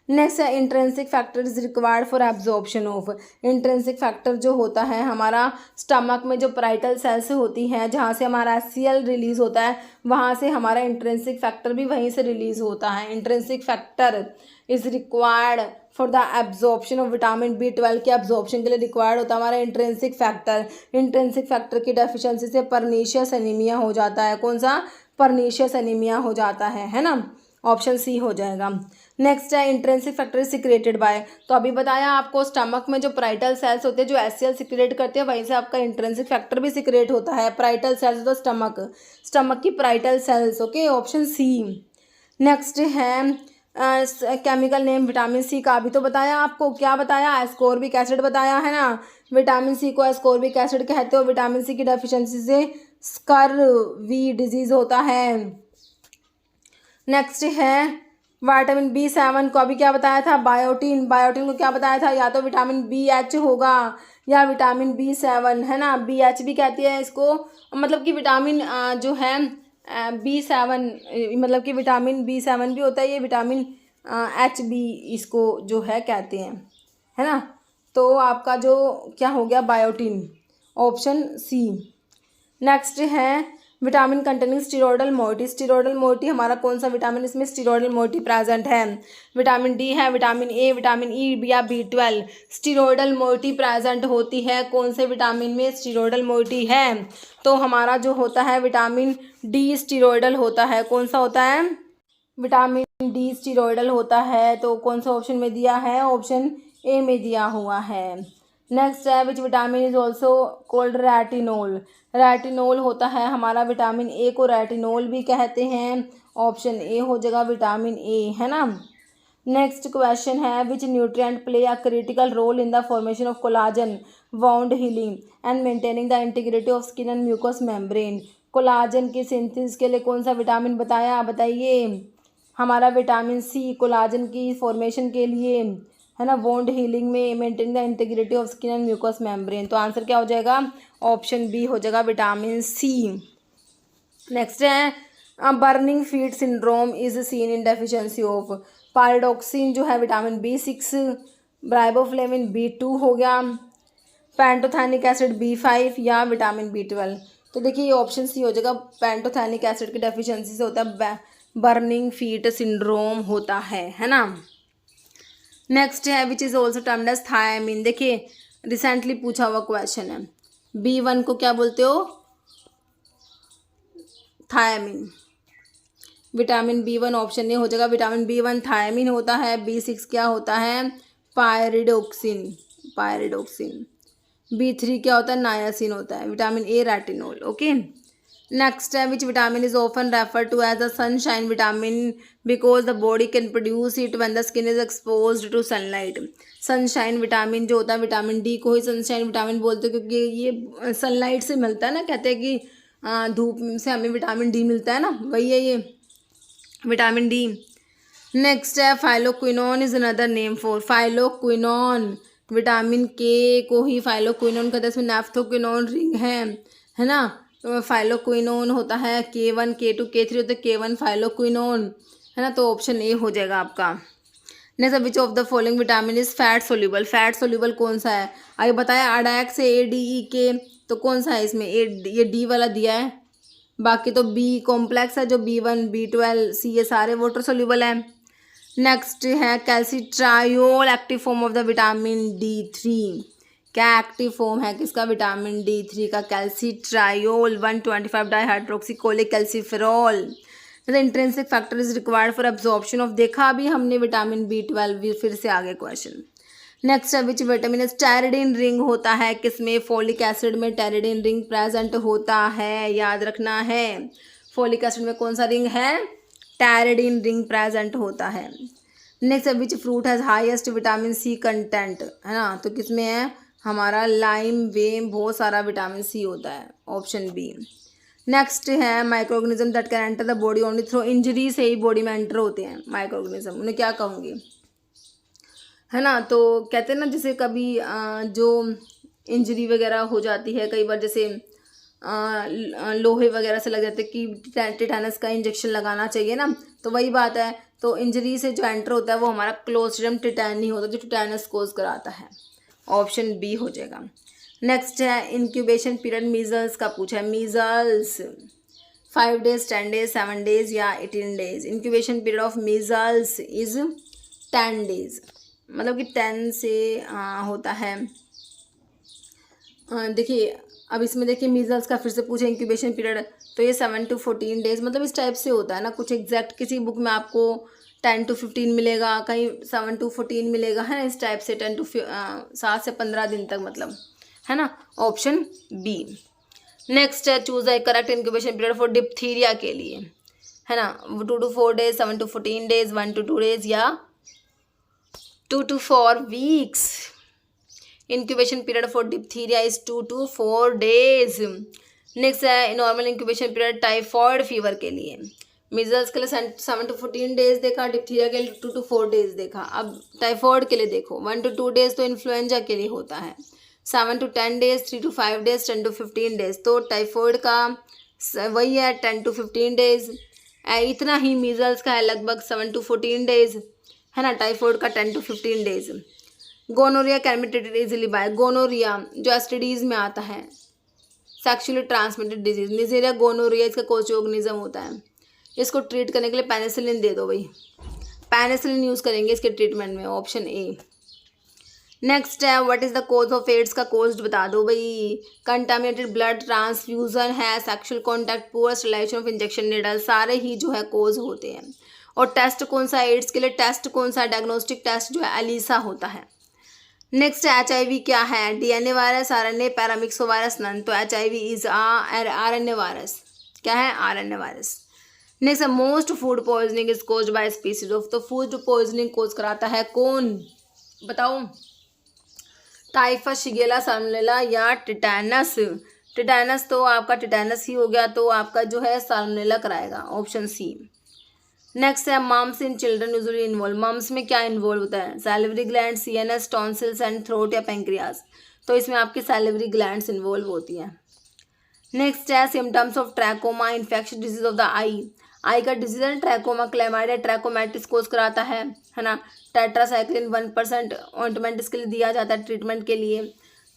नेक्स्ट है intrinsic factor is required for absorption of, intrinsic factor जो होता है हमारा स्टमक में जो पैराइटल सेल्स होती हैं, जहाँ से हमारा HCl रिलीज होता है, वहाँ से हमारा इंट्रेंसिक फैक्टर भी वहीं से रिलीज होता है। Intrinsic factor is required for the absorption of vitamin B12 के एब्जॉर्प्शन के लिए रिक्वायर्ड होता है हमारा इंट्रेंसिक फैक्टर। इंट्रेंसिक फैक्टर की डेफिशिएंसी से परनीशियस एनीमिया हो जाता है, कौन सा, परनीशियस एनीमिया हो जाता है ना। ऑप्शन सी हो जाएगा। नेक्स्ट है इंट्रेंसिक फैक्टर सिक्रेटेड बाय, तो अभी बताया आपको स्टमक में जो पैराइटल सेल्स होते हैं जो HCl सिक्रेट करते हैं, वहीं से आपका इंट्रेंसिक फैक्टर भी सिक्रेट होता है। पैराइटल सेल्स तो स्टमक की parietal cells. Okay, option C. Next है केमिकल नेम विटामिन सी का, अभी तो बताया आपको, क्या बताया, एस्कॉर्बिक एसिड बताया, है ना। विटामिन सी को एस्कॉर्बिक एसिड कहते हो। विटामिन सी की डेफिशिएंसी से स्कर्वी डिजीज होता है। नेक्स्ट है विटामिन B7 को अभी क्या बताया था, बायोटिन, बायोटिन को क्या बताया था, या तो विटामिन BH होगा या विटामिन B7, है ना। BH भी कहती है इसको, मतलब कि विटामिन जो है B7, मतलब कि विटामिन B7 भी होता है, ये विटामिन HB इसको जो है कहते हैं, है ना। तो आपका जो क्या हो गया, बायोटिन, ऑप्शन सी। नेक्स्ट है vitamin containing steroidal moiety, steroidal moiety हमारा कौन सा विटामिन, इसमें स्टीरोडल मोइटी प्रेजेंट है। विटामिन डी है, विटामिन ए, विटामिन ई या B12, स्टीरोडल मोइटी प्रेजेंट होती है। कौन से विटामिन में स्टीरोडल मोइटी है, तो हमारा जो होता है विटामिन डी स्टीरोडल होता है। कौन सा होता है, विटामिन डी स्टीरोडल होता है। तो कौन सा ऑप्शन में दिया है, ऑप्शन ए में दिया हुआ है। नेक्स्ट है which vitamin is also cold retinol, retinol होता है हमारा विटामिन ए को रेटिनोल भी कहते हैं। ऑप्शन ए हो जाएगा विटामिन ए, है ना। नेक्स्ट क्वेश्चन है which nutrient play a critical role in the formation of collagen, wound healing and maintaining the integrity of skin and mucus membrane. Collagen की सिंथेसिस के लिए कौन सा विटामिन बताया, बताइए, हमारा विटामिन सी कोलाजन की फॉर्मेशन के लिए, है ना, वोंड हीलिंग में, maintain the integrity of skin and mucus membrane. तो आंसर क्या हो जाएगा? ऑप्शन बी हो जाएगा, विटामिन सी। नेक्स्ट है burning feet syndrome is seen in deficiency of pyridoxine जो है विटामिन B6, राइबोफ्लेविन B2 हो गया, पैंटोथैनिक एसिड B5 या विटामिन B12। तो देखिए ये ऑप्शन सी हो जाएगा, पैंटोथैनिक एसिड की डेफिशिएंसी से होता है बर्निंग फीट सिंड्रोम होता है ना। नेक्स्ट है which is also termed as thiamine. देखिए रिसेंटली पूछा हुआ क्वेश्चन है, B1 को क्या बोलते हो? Thiamine. Vitamin B1 option A हो जाएगा, विटामिन B1 थायमिन होता है, B6 क्या होता है? Pyridoxine, pyridoxine. B3 क्या होता है? नायासिन होता है। Vitamin A retinol. Okay. Next है which vitamin is often refer to as a sunshine vitamin because the body can produce it when the skin is exposed to sunlight. Sunshine vitamin जो होता है, vitamin D को ही sunshine vitamin बोलते हैं क्योंकि ये sunlight से मिलता है ना, कहते हैं कि धूप से हमें विटामिन डी मिलता है ना, वही है ये विटामिन डी। नेक्स्ट है phylloquinone is another name for phylloquinone. Vitamin के को ही फाइलोक्विनोन कहते हैं, इसमें नैफ्थोक्विनोन रिंग है ना। तो फाइलोक्विनोन होता है K1 K2 K3 होता है K1 फाइलोक्विनोन, है ना। तो ऑप्शन ए हो जाएगा आपका। Next which of the following vitamin is fat soluble. Fat soluble कौन सा है? आगे बताया अडैक्स ADE तो कौन सा है इसमें? ये डी वाला दिया है, बाकी तो बी कॉम्प्लेक्स है जो B1 B12 C ये सारे वाटर सोल्यूबल है। नेक्स्ट है calcitriol active form of the vitamin D3। क्या एक्टिव फॉर्म है किसका? विटामिन D3 का, calcitriol 125 dihydroxycholecalciferol. The intrinsic factor is required for absorption of, देखा अभी हमने विटामिन B12, फिर से आगे क्वेश्चन। नेक्स्ट है विच विटामिन इज टेरिडीन रिंग होता है किसमें? फोलिक एसिड में टेरिडीन रिंग प्रेजेंट होता है, याद रखना है। फोलिक एसिड में कौन सा रिंग है? टेरिडीन रिंग प्रेजेंट होता है। नेक्स्ट है which fruit has highest vitamin C content, है ना। तो किसमें है? हमारा लाइम वेम, बहुत सारा विटामिन सी होता है, ऑप्शन बी। नेक्स्ट है microorganism that can enter the body only through injury से ही बॉडी में एंटर होते हैं माइक्रोऑर्गेनिज्म, उन्हें क्या कहूँगी, है ना। तो कहते हैं ना जैसे कभी जो इंजरी वगैरह हो जाती है कई बार, जैसे लोहे वगैरह से लग जाते हैं कि टिटेनस का इंजेक्शन लगाना चाहिए ना, तो वही बात है। तो इंजरी से जो एंटर होता है वो हमारा क्लोस्ट्रिडियम टिटैनी होता है जो टिटेनस कोज कराता है, ऑप्शन बी हो जाएगा। नेक्स्ट है इंक्यूबेशन पीरियड मीजल्स का पूछा है। मीजल्स 5 days 10 days 7 days या 18 days। Incubation period of measles is 10 days, मतलब कि 10 से होता है। देखिए अब इसमें देखिए मीजल्स का फिर से पूछे इंक्यूबेशन पीरियड, तो ये 7 to 14 days, मतलब इस टाइप से होता है ना। कुछ एग्जैक्ट किसी बुक में आपको 10 to 15 मिलेगा, कहीं 7 to 14 मिलेगा, है ना। इस टाइप से 7 से 15 दिन तक, मतलब, है ना, ऑप्शन बी। नेक्स्ट है choose the correct incubation period for diphtheria के लिए, है ना। 2 to 4 days 7 to 14 days 1 to 2 days या 2 to 4 weeks। Incubation period for diphtheria is 2 to 4 days। Next है normal incubation period typhoid fever के लिए। Measles के लिए 7 to 14 days देखा, डिप्थीरिया के लिए 2 to 4 days देखा। अब टाइफॉइड के लिए देखो 1 to 2 days तो इन्फ्लुएंजा के लिए होता है, 7 to 10 days 3 to 5 days 10 to 15 days। तो टाइफॉइड का वही है 10 to 15 days, इतना ही मीजल्स का है लगभग 7 to 14 days, है ना। टाइफॉइड का 10 to 15 days। Gonorrhoea can be treated easily by, gonorrhoea जो एसटीडीज में आता है, sexually transmitted disease, Neisseria gonorrhoeae इसका कोच ऑर्गेनिज्म होता है। इसको ट्रीट करने के लिए पेनिसिलिन दे दो भाई, पेनिसिलिन यूज़ करेंगे इसके ट्रीटमेंट में, ऑप्शन ए। नेक्स्ट है what is the cause of AIDS का कोज बता दो भाई। कंटामिनेटेड ब्लड ट्रांसफ्यूजन है, sexual contact, poor sterilisation of injection needle, सारे ही जो है कोज होते हैं। और टेस्ट कौन सा एड्स के लिए, टेस्ट कौन सा, डायग्नोस्टिक टेस्ट जो है एलिसा होता है। नेक्स्ट HIV क्या है? DNA virus, RNA, paramyxo virus, none. तो HIV इज RNA वायरस, क्या है? RNA virus. Next most food poisoning is caused by species of, तो फूड पॉइजनिंग कोज कराता है कौन, बताओ? टाइफस, शिगेला, साल्मोनेला या टिटैनस। टिटैनस तो आपका टिटैनस ही हो गया, तो आपका जो है साल्मोनेला कराएगा, ऑप्शन सी। नेक्स्ट है mumps in children usually involve. Mumps में क्या इन्वॉल्व होता है? Salivary gland, CNS, tonsils and throat या पैंक्रियाज। तो इसमें आपकी सैलिवरी ग्लैंड्स इन्वॉल्व होती हैं। नेक्स्ट है symptoms of trachoma, infection disease of the eye का डिजीज है ट्रैकोमा, क्लेमाइडिया ट्रैकोमैटिस कोज कराता है ना। टेट्रासाइक्लिन 1% ऑइंटमेंट इसके लिए दिया जाता है ट्रीटमेंट के लिए।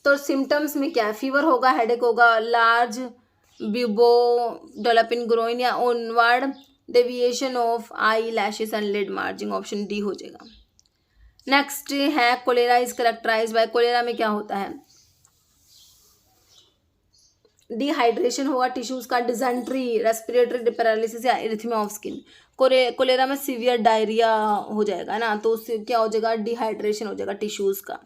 तो सिम्टम्स में क्या है? फीवर होगा, हेडेक होगा, लार्ज ब्यूबो डेवलपिंग ग्रोइन या onward deviation of eye lashes and lid margin. Option D हो जाएगा। नेक्स्ट है cholera is characterised by. Cholera में क्या होता है? डिहाइड्रेशन होगा टिश्यूज का, डिजेंट्री, रेस्पिरेटरी पैरालिसिस या इरिथमिया ऑफ स्किन। कोलेरा में सीवियर डायरिया हो जाएगा ना, तो उससे क्या हो जाएगा? डिहाइड्रेशन हो जाएगा टिश्यूज का।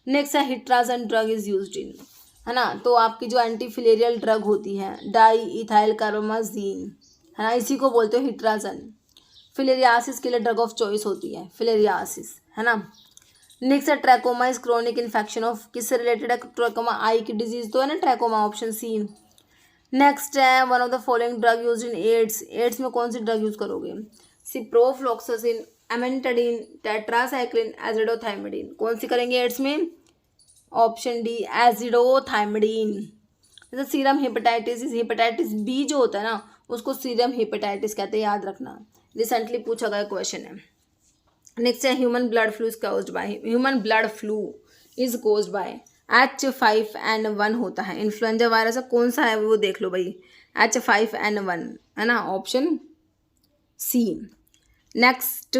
नेक्स्ट है हिट्राजन ड्रग इज यूज्ड इन, है ना। तो आपकी जो एंटी फिलेरियल ड्रग होती है डाई इथाइल कार्बामाजीन, है ना, इसी को बोलते हो हिट्राजन। फिलेरियासिस के लिए ड्रग ऑफ चॉइस होती है फिलेरियासिस, है ना। नेक्स्ट है trachoma is chronic infection of, किससे रिलेटेड है? ट्रैकोमा आई की डिजीज तो है ना ट्रैकोमा, ऑप्शन सी। नेक्स्ट है one of the following drug use in AIDS. AIDS में कौन सी ड्रग यूज करोगे? Ciprofloxacin, amantadine, tetracycline, azidothymidine. कौन सी करेंगे एड्स में? Option D azidothymidine. जैसे सीरम हेपेटाइटिस, हेपेटाइटिस बी जो होता है ना उसको सीरम हेपेटाइटिस कहते हैं, याद रखना, रिसेंटली पूछा गया क्वेश्चन है। नेक्स्ट है human blood flu is caused bye. Human blood flu is caused bye H5N1 होता है। इन्फ्लुएंजा वायरस कौन सा है वो देख लो भाई, H5N1, है ना, option C. Next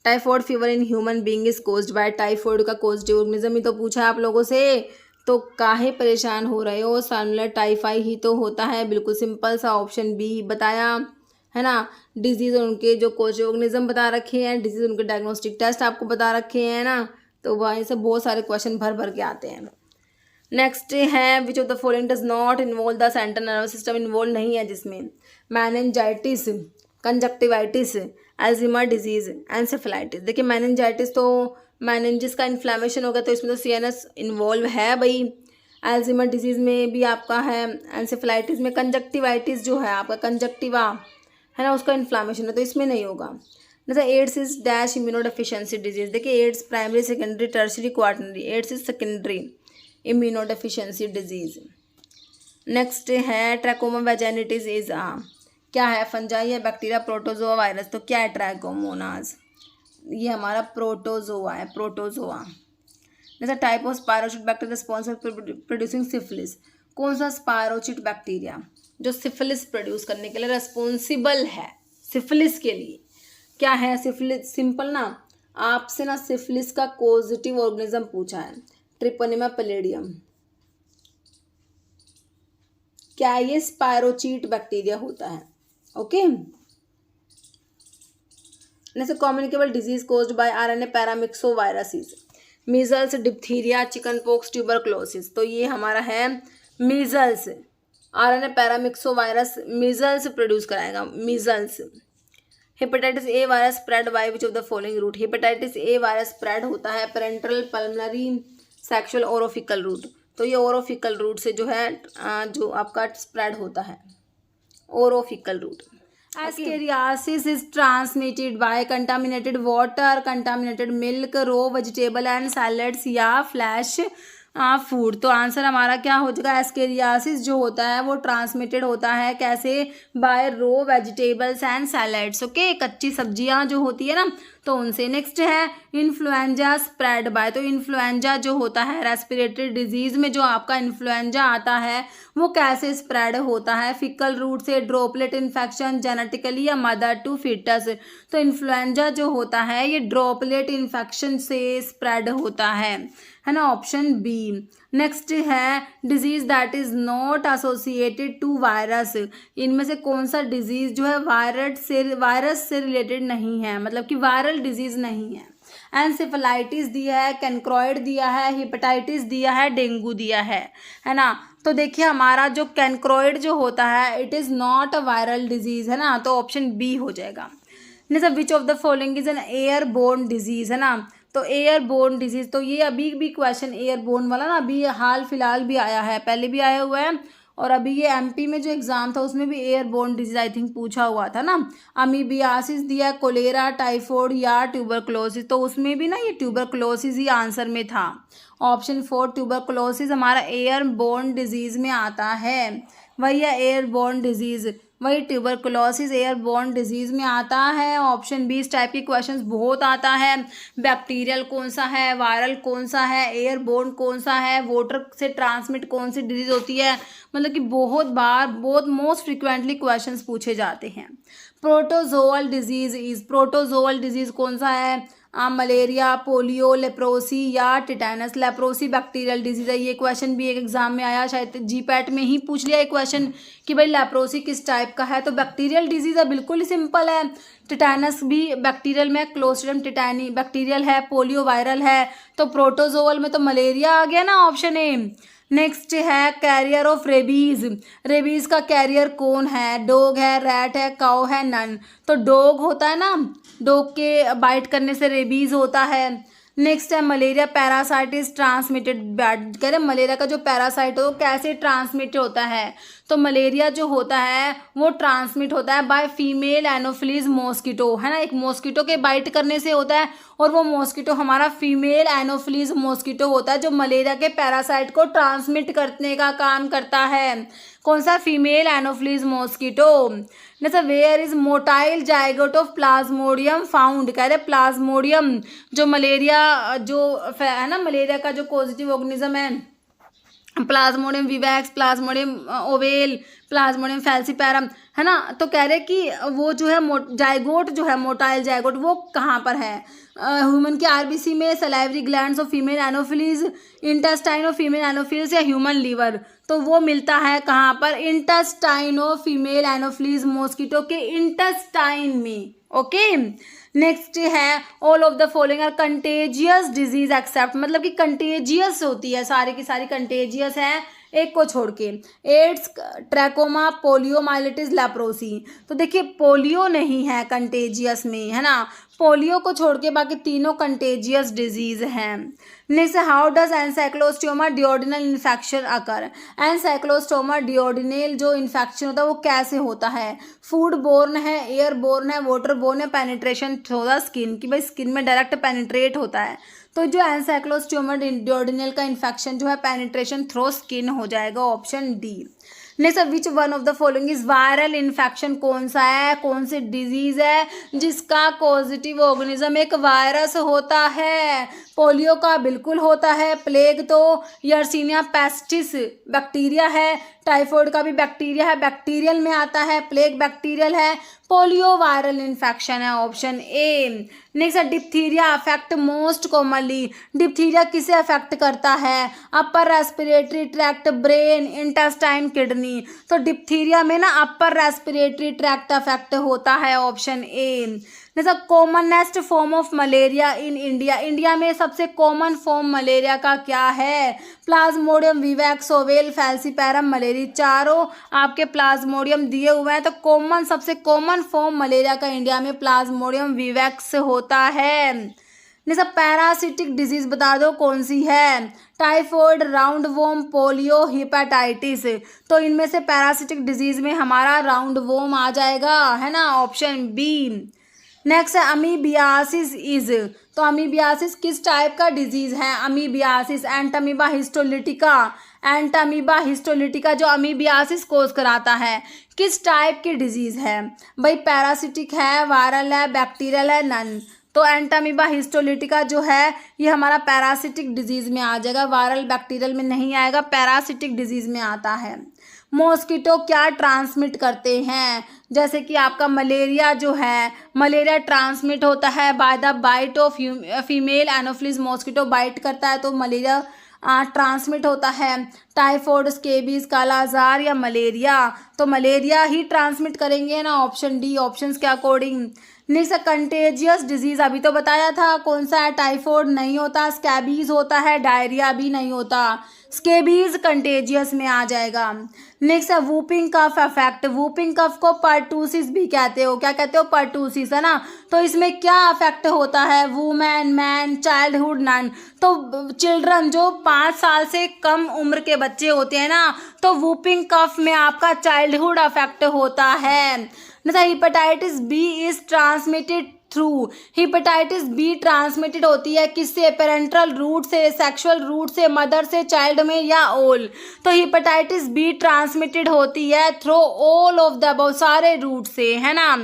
typhoid fever in human being is caused by. Typhoid का कॉजेटिव ऑर्गेनिज्म ही तो पूछा है आप लोगों से, तो काहे परेशान हो रहे हो? साल्मोनेला टाइफाई ही तो होता है, बिल्कुल सिंपल सा, ऑप्शन बी बताया, है ना। डिजीज उनके जो कॉजेटिव ऑर्गेनिज्म बता रखे हैं, डिजीज उनके डायग्नोस्टिक टेस्ट आपको बता रखे हैं ना, तो वहीं से बहुत सारे क्वेश्चन भर भर के आते हैं। नेक्स्ट है which of the following does not involve the central nervous system. Involve नहीं है जिसमें? Meningitis, conjunctivitis, Alzheimer disease, encephalitis. देखिए मैनेंजाइटिस तो मैनेंजिस का इन्फ्लेमेशन हो गया, तो इसमें तो सीएनएस इन्वॉल्व है भाई। एल्जीमर डिजीज में भी आपका है, एंसेफेलाइटिस में कंजक्टिवाइटिस जो है आपका कंजक्टिवा, है ना, उसका इन्फ्लेमेशन है, तो इसमें नहीं होगा। जैसे AIDS is dash immunodeficiency disease. देखिए AIDS primary, secondary, tertiary, quaternary. AIDS is secondary immunodeficiency disease. Next है ट्रैकोमा वेजाइनिटिस इज क्या है? फंजाई या बैक्टीरिया, प्रोटोजोआ, वायरस। तो क्या है? ट्रैकोमोनाज, ये हमारा प्रोटोजोआ है, प्रोटोजोआ। जैसे type of spirochete bacteria responsible producing syphilis. कौन सा स्पायरोचिट बैक्टीरिया जो सिफिलिस प्रोड्यूस करने के लिए रेस्पॉन्सिबल है? सिफिलिस के लिए क्या है? सिफिलिस सिंपल ना, आपसे ना सिफिलिस का कॉजेटिव ऑर्गेनिज्म पूछा है, ट्रिपोनिमा पैलिडियम। क्या ये स्पायरोचीट बैक्टीरिया होता है? ओके। जैसे communicable disease caused by RNA paramyxoviruses. Measles, diphtheria, chickenpox, tuberculosis. तो ये हमारा है measles. RNA paramyxovirus measles produce कराएगा, measles. Hepatitis A virus spread by which of the following route. Hepatitis A virus spread होता है parenteral, pulmonary, sexual, orofecal route. तो ये orofaecal root से जो है जो आपका स्प्रेड होता है, orofaecal route. Ascariasis is transmitted by contaminated water, contaminated milk, raw vegetable and salads या फ्लैश फूड। तो आंसर हमारा क्या हो जाएगा? एस्केरियासिस जो होता है वो ट्रांसमिटेड होता है कैसे? By raw vegetables and salads. Okay, कच्ची सब्जियां जो होती है ना तो उनसे। नेक्स्ट है इन्फ्लुएंजा स्प्रेड बाय। तो इन्फ्लुएंजा जो होता है रेस्पिरेटरी डिजीज में जो आपका इन्फ्लुएंजा आता है वो कैसे स्प्रेड होता है? फीकल रूट से, ड्रॉपलेट इन्फेक्शन, जेनेटिकली या मदर टू फीटस। तो इन्फ्लुएंजा जो होता है ये ड्रॉपलेट इन्फेक्शन से स्प्रेड होता है ना, ऑप्शन बी। नेक्स्ट है disease that is not associated to virus. इनमें से कौन सा डिजीज जो है वायरस से रिलेटेड नहीं है, मतलब कि वायरल डिजीज नहीं है? एंसेफेलाइटिस दिया है, कैनक्रॉइड दिया है, हेपेटाइटिस दिया है, डेंगू दिया है ना। तो देखिए हमारा जो कैनक्रॉइड जो होता है it is not a viral disease, है ना, तो ऑप्शन बी हो जाएगा। जैसे विच of the following is an air borne disease, है ना। तो एयर बोर्न डिजीज, तो ये अभी भी क्वेश्चन एयर बोर्न वाला ना अभी हाल फिलहाल भी आया है, पहले भी आया हुआ है और अभी ये एमपी में जो एग्ज़ाम था उसमें भी एयरबोर्न डिजीज आई थिंक पूछा हुआ था ना। अमीबियासिस दिया, कोलेरा, टाइफॉइड या ट्यूबरक्लोसिस, तो उसमें भी ना ये ट्यूबरक्लोसिस ही आंसर में था। ऑप्शन 4 ट्यूबरक्लोसिस हमारा एयरबोर्न डिजीज़ में आता है। वही है एयरबोर्न डिजीज़, वही ट्यूबरकुलोसिस एयरबोर्न डिजीज़ में आता है। ऑप्शन बी, इस टाइप के क्वेश्चंस बहुत आता है। बैक्टीरियल कौन सा है, वायरल कौन सा है, एयरबोर्न कौन सा है, वाटर से ट्रांसमिट कौन सी डिजीज़ होती है, मतलब कि बहुत बार बहुत मोस्ट फ्रिक्वेंटली क्वेश्चंस पूछे जाते हैं। प्रोटोजोअल डिजीज़ कौन सा है, मलेरिया, पोलियो, लेप्रोसी या टिटेनस। लेप्रोसी बैक्टीरियल डिजीज़ है। ये क्वेश्चन भी एक एग्जाम में आया, शायद जीपैट में ही पूछ लिया एक क्वेश्चन कि भाई लेप्रोसी किस टाइप का है, तो बैक्टीरियल डिजीज़ है, बिल्कुल ही सिंपल है। टिटेनस भी बैक्टीरियल में, क्लोस्ट्रिडियम टिटेनी बैक्टीरियल है, पोलियो वायरल है, तो प्रोटोजोअल में तो मलेरिया आ गया ना, ऑप्शन ए। नेक्स्ट है कैरियर ऑफ रेबीज़। रेबीज़ का कैरियर कौन है, डॉग है, रैट है, काऊ है, नन। तो डॉग होता है ना, डॉग के बाइट करने से रेबीज़ होता है। नेक्स्ट है मलेरिया पैरासाइट इज ट्रांसमिटेड, कह रहे मलेरिया का जो पैरासाइट हो कैसे ट्रांसमिट होता है, तो मलेरिया जो होता है वो ट्रांसमिट होता है बाय फीमेल एनोफिलीज मॉस्किटो, है ना, एक मॉस्किटो के बाइट करने से होता है, और वो मॉस्किटो हमारा फीमेल एनोफिलीज मॉस्किटो होता है जो मलेरिया के पैरासाइट को ट्रांसमिट करने का काम करता है। कौन सा, फीमेल एनोफिलीज मॉस्किटो। जैसे where is motile zygote of plasmodium found, कह रहे प्लाज्मोडियम जो मलेरिया जो है ना, मलेरिया का जो पॉजिटिव ऑर्गेनिज्म है, Plasmodium vivax, Plasmodium oval, Plasmodium falciparum, है ना, तो कह रहे कि वो जो है जाइगोट जो है मोटाइल जाइगोट वो कहाँ पर है, ह्यूमन के आरबीसी में, salivary glands of female anopheles, intestine of female anopheles या ह्यूमन लीवर, तो वो मिलता है कहाँ पर, intestine of female anopheles mosquito के इंटेस्टाइन में। ओके, नेक्स्ट है all of the following are contagious disease except, मतलब कि कंटेजियस होती है, सारी की सारी कंटेजियस है एक को छोड़ के, AIDS, trachoma, poliomyelitis, leprosy. तो देखिए पोलियो नहीं है कंटेजियस में, है ना, पोलियो को छोड़ के बाकी तीनों कंटेजियस डिजीज हैं। Next, how does ancylostoma duodenal infection occur, ancylostoma duodenal जो इन्फेक्शन होता है वो कैसे होता है, फूड बोर्न है, एयर बोर्न है, वाटर बोर्न है, पेनिट्रेशन थ्रू द स्किन, कि भाई स्किन में डायरेक्ट पेनिट्रेट होता है, तो जो एनसाइक्लोस्टोमा डिओडिनल का इन्फेक्शन जो है पेनिट्रेशन थ्रू स्किन हो जाएगा, option D. Next, which one of the following is viral infection, कौन सा है, कौन सी डिजीज है जिसका पॉजिटिव ऑर्गेनिज्म एक वायरस होता है, पोलियो का बिल्कुल होता है, प्लेग तो यर्सीनिया पेस्टिस बैक्टीरिया है, टाइफॉइड का भी बैक्टीरिया है, बैक्टीरियल में आता है, प्लेग बैक्टीरियल है, पोलियो वायरल इन्फेक्शन है, ऑप्शन ए। नेक्स्ट है diphtheria affect most commonly, diphtheria किसे अफेक्ट करता है, upper respiratory tract, brain, intestine, kidney, तो डिप्थीरिया में ना अपर रेस्पिरेटरी ट्रैक्ट अफेक्ट होता है, ऑप्शन ए। जैसा commonest form of malaria in India, India में सबसे कॉमन फॉर्म मलेरिया का क्या है, Plasmodium vivax, oval, falciparum, malaria, चारों आपके प्लाज्मोडियम दिए हुए हैं, तो कॉमन सबसे कॉमन फॉर्म मलेरिया का इंडिया में प्लाज्मोडियम विवैक्स होता है। जैसा पैरासिटिक डिजीज बता दो कौन सी है, typhoid, round warm, polio, hepatitis, तो इनमें से पैरासिटिक डिजीज में हमारा राउंड वॉर्म आ जाएगा, है ना, ऑप्शन बी। नेक्स्ट है अमीबियासिस इज, तो अमीबियासिस किस टाइप का डिजीज है, amoebiasis Entamoeba histolytica, Entamoeba histolytica जो अमीबियासिस कोज कराता है किस टाइप की डिजीज है, भाई पैरासिटिक है, वायरल है, बैक्टीरियल है, नन, तो एंटामीबा हिस्टोलिटिका जो है ये हमारा पैरासिटिक डिजीज में आ जाएगा, वायरल बैक्टीरियल में नहीं आएगा, पैरासिटिक डिजीज में आता है। मॉस्किटो क्या ट्रांसमिट करते हैं, जैसे कि आपका मलेरिया जो है, मलेरिया ट्रांसमिट होता है by the bite of female anopheles mosquito bite करता है तो मलेरिया ट्रांसमिट होता है, टाइफॉइड, स्केबीज, कालाजार या मलेरिया, तो मलेरिया ही ट्रांसमिट करेंगे ना, ऑप्शन डी, ऑप्शंस के अकॉर्डिंग। नेक्स्ट कंटेजियस डिजीज अभी तो बताया था कौन सा है, टाइफॉइड नहीं होता, स्कैबीज होता है, डायरिया भी नहीं होता, स्केबीज कंटेजियस में आ जाएगा। नेक्स्ट है whooping cough effect. Whooping cough को पर्टूसिस भी कहते हो। क्या कहते हो? पर्टूसिस, है ना। तो इसमें क्या इफेक्ट होता है? Women, man, childhood, none. तो चिल्ड्रन जो 5 साल से कम उम्र के बच्चे होते हैं ना, तो वूपिंग कफ में आपका चाइल्डहुड इफेक्ट होता है। Hepatitis B is transmitted through. Hepatitis B transmitted होती है किससे? पेरेंटल रूट से, सेक्सुअल रूट से, मदर से चाइल्ड में, या ऑल। तो हेपेटाइटिस बी ट्रांसमिटेड होती है through all of the above, सारे रूट से, है ना।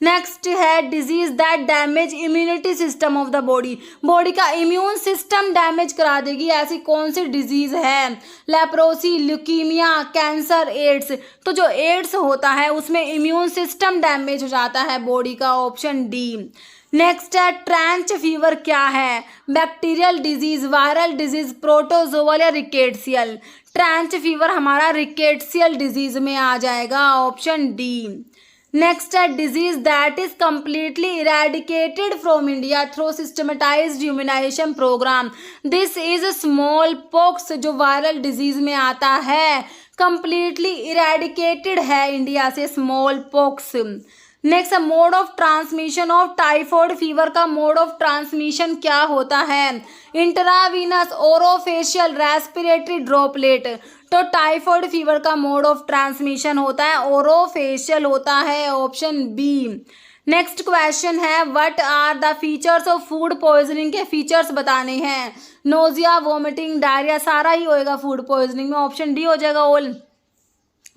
नेक्स्ट है disease that damage immunity system of the body. Body का इम्यून सिस्टम डैमेज करा देगी, ऐसी कौन सी डिजीज है? Leprosy, leukaemia, cancer, AIDS. तो जो एड्स होता है उसमें इम्यून सिस्टम डैमेज हो जाता है बॉडी का, ऑप्शन डी। नेक्स्ट है ट्रेंच फीवर क्या है? Bacterial disease, viral disease, protozoal या रिकेट्सियल। ट्रेंच फीवर हमारा रिकेट्सियल डिजीज में आ जाएगा, ऑप्शन डी। नेक्स्ट है disease that is completely eradicated from India through systematised immunisation programme. This is small pox, जो वायरल डिजीज में आता है, कंप्लीटली इरेडिकेटेड है इंडिया से small pox. Next mode of transmission of typhoid fever का mode of transmission क्या होता है? Intravenous, orofacial, respiratory, droplet. तो टाइफॉइड फीवर का मोड ऑफ ट्रांसमिशन होता है ओरोफेशियल होता है, ऑप्शन बी। नेक्स्ट क्वेश्चन है what are the features of food poisoning के फीचर्स बताने हैं। नोजिया, वोमिटिंग, डायरिया, सारा ही होएगा फूड पॉइजनिंग में, ऑप्शन डी हो जाएगा ऑल।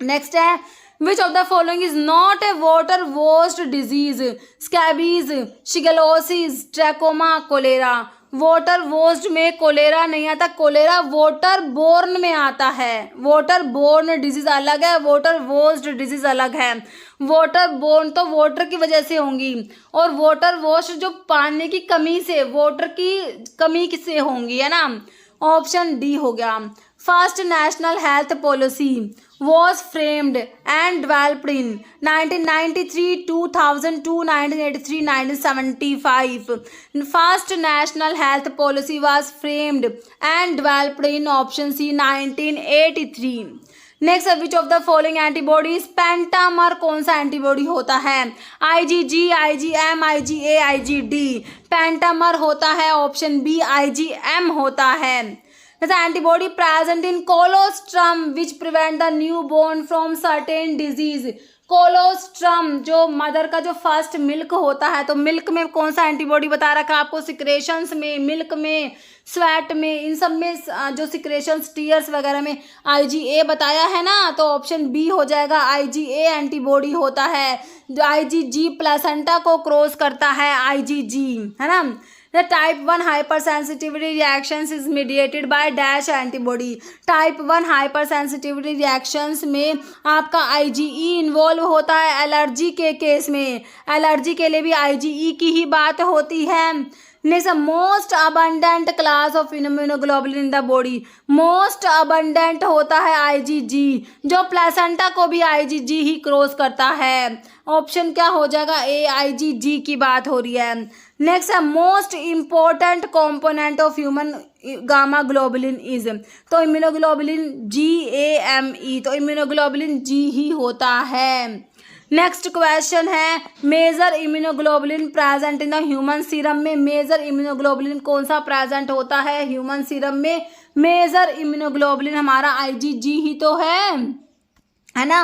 नेक्स्ट है which of the following is not a water washed disease? Scabies, shigellosis, trachoma, cholera. Water washed में कोलेरा नहीं आता, कोलेरा वाटर बोर्न में आता है। वाटर बोर्न डिजीज अलग है, वाटर वॉश्ड डिजीज अलग है। वाटर बोर्न तो वाटर की वजह से होंगी, और वाटर वॉश जो पानी की कमी से, वाटर की कमी से होंगी, है ना। ऑप्शन डी हो गया। First national health policy was framed and developed in 1993, 2002, 1983, 1975. First national health policy was framed and developed in option C 1983. Next which of the following antibodies pentamer कौन सा एंटीबॉडी होता है? IgG, IgM, IgA, IgD। Pentamer होता है option B, IgM होता है। The antibody present in colostrum which prevent the newborn from certain disease। Colostrum जो mother का जो फर्स्ट मिल्क होता है, तो मिल्क में कौन सा एंटीबॉडी बता रखा आपको? सिक्रेशंस में, मिल्क में, स्वेट में, इन सब में जो सिक्रेशंस, टीयर्स वगैरह में IgA बताया है ना, तो ऑप्शन बी हो जाएगा। IgA एंटीबॉडी होता है जो IgG प्लेसेंटा को क्रॉस करता है, IgG, है ना। The type 1 hypersensitivity reactions is mediated by dash antibody। type 1 hypersensitivity reactions में आपका IgE इन्वॉल्व होता है एलर्जी के केस में, एलर्जी के लिए भी IgE की ही बात होती है। Next most abundant class of immunoglobulin in the body. Most abundant होता है IgG, जो प्लेसेंटा को भी IgG ही क्रॉस करता है। ऑप्शन क्या हो जाएगा? ए, IgG की बात हो रही है। नेक्स्ट है most important component of human gamma globulin is. तो इम्यूनोग्लोबुलिन GAME, तो इम्यूनोग्लोबुलिन G ही होता है। नेक्स्ट क्वेश्चन है major immunoglobulin present in the human serum में। मेजर इम्यूनोग्लोबुलिन कौन सा प्रेजेंट होता है ह्यूमन सीरम में? मेजर इम्यूनोग्लोबुलिन हमारा IgG ही तो है ना।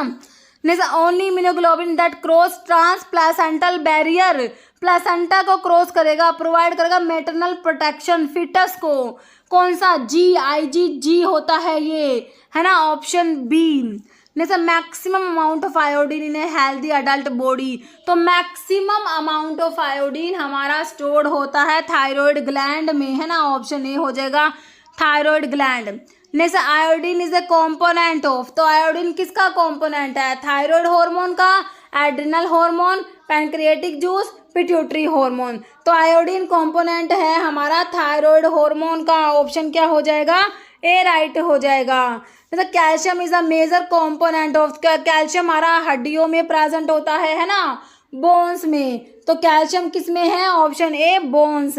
Next only immunoglobulin that cross transplacental barrier, placenta को क्रॉस करेगा, प्रोवाइड करेगा मेटरनल प्रोटेक्शन फिटस को, कौन सा? IgG होता है ये, है ना, option B. Next maximum amount of iodine in a healthy adult body. तो मैक्सिमम अमाउंट ऑफ आयोडीन हमारा स्टोर्ड होता है थायराइड ग्लैंड में, है ना, ऑप्शन ए हो जाएगा thyroid gland. Next iodine is a component of. तो आयोडीन किसका कॉम्पोनेंट है? थायराइड हार्मोन का, adrenal hormone, pancreatic juice, pituitary hormone. तो आयोडीन कॉम्पोनेंट है हमारा थायराइड हार्मोन का, ऑप्शन क्या हो जाएगा? ए राइट हो जाएगा। मतलब calcium is a major component of. Calcium हमारा हड्डियों में प्रेजेंट होता है ना, बोन्स में। तो कैल्शियम किस में है? Option A bones.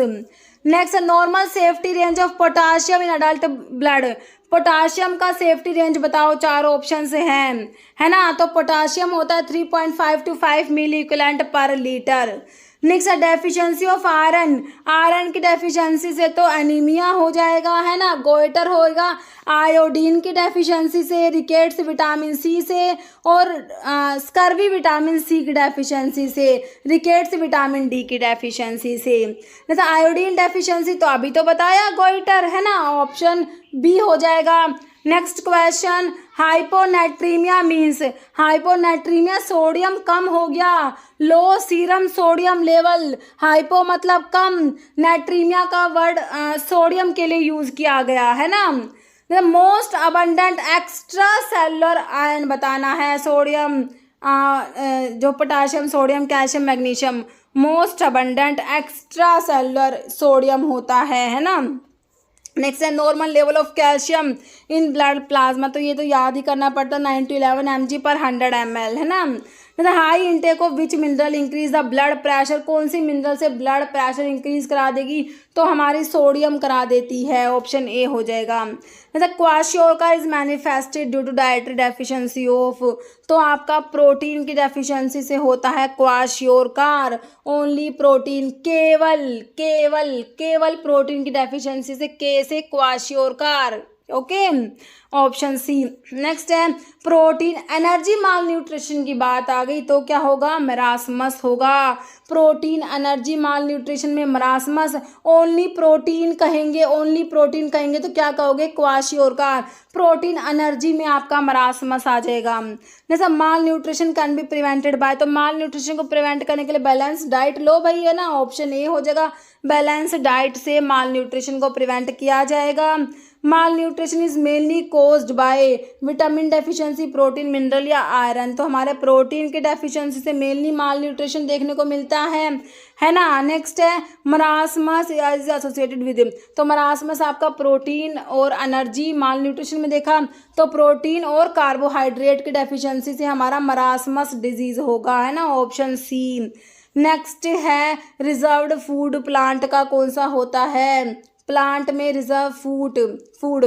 Next normal safety range of potassium in adult blood. Potassium का सेफ्टी रेंज बताओ, 4 ऑप्शन से हैं, है ना। तो पोटाशियम होता है 3.5 to 5 मिली इक्विवेलेंट पर लीटर। नेक्स्ट है डेफिशिएंसी ऑफ आयरन, आयरन की डेफिशिएंसी से तो एनीमिया हो जाएगा, है ना, गोइटर होगा। आयोडीन की डेफिशिएंसी से, रिकेट्स विटामिन सी से, और स्कर्वी विटामिन सी की डेफिशिएंसी से, रिकेट्स विटामिन डी की डेफिशिएंसी से। जैसे आयोडीन डेफिशिएंसी तो अभी तो बताया, गोइटर, है ना, ऑप्शन बी हो जाएगा। Next question, hyponatremia means, hyponatremia sodium कम हो गया, low serum sodium level. Hypo मतलब कम, नेट्रीमिया का वर्ड सोडियम के लिए यूज किया गया, है ना। The most abundant extracellular ion बताना है, सोडियम, जो potassium, sodium, calcium, magnesium, most abundant extracellular sodium होता है ना। नेक्स्ट है normal level of calcium in blood plasma, तो ये तो याद ही करना पड़ता, 9 to 11 mg पर 100 ml, है ना। High intake of which mineral increase the blood pressure, कौन सी मिनरल से ब्लड प्रेशर इंक्रीज करा देगी, तो हमारी सोडियम करा देती है, ऑप्शन ए हो जाएगा। Kwashiorkor is manifested due to dietary deficiency of, तो आपका प्रोटीन की डेफिशिएंसी से होता है क्वाशियोरकार, ओनली प्रोटीन, केवल केवल केवल प्रोटीन की डेफिशिएंसी से, के से क्वाशियोरकार, ओके, ऑप्शन सी। नेक्स्ट है प्रोटीन एनर्जी माल न्यूट्रिशन की बात आ गई तो क्या होगा, मरासमस होगा। प्रोटीन एनर्जी माल न्यूट्रिशन में मरासमस, ओनली प्रोटीन कहेंगे, ओनली प्रोटीन कहेंगे तो क्या कहोगे, क्वाशियोरकार। प्रोटीन एनर्जी में आपका मरासमस आ जाएगा। जैसा malnutrition can be prevented by, तो माल न्यूट्रिशन को प्रिवेंट करने के लिए बैलेंस डाइट लो भाई, है ना, ऑप्शन ए हो जाएगा। बैलेंस डाइट से माल न्यूट्रिशन को प्रिवेंट किया जाएगा। Malnutrition is mainly caused by vitamin deficiency, protein, mineral या आयरन, तो हमारे प्रोटीन के डेफिशिएंसी से मेनली माल न्यूट्रिशन देखने को मिलता है ना। नेक्स्ट है मरासमस इज एसोसिएटेड विद, तो मरासमस आपका प्रोटीन और एनर्जी माल न्यूट्रिशन में देखा, तो प्रोटीन और कार्बोहाइड्रेट की डेफिशिएंसी से हमारा मरासमस डिजीज होगा, है ना, ऑप्शन सी। नेक्स्ट है रिजर्व्ड फूड प्लांट का कौन सा होता है, प्लांट में reserve food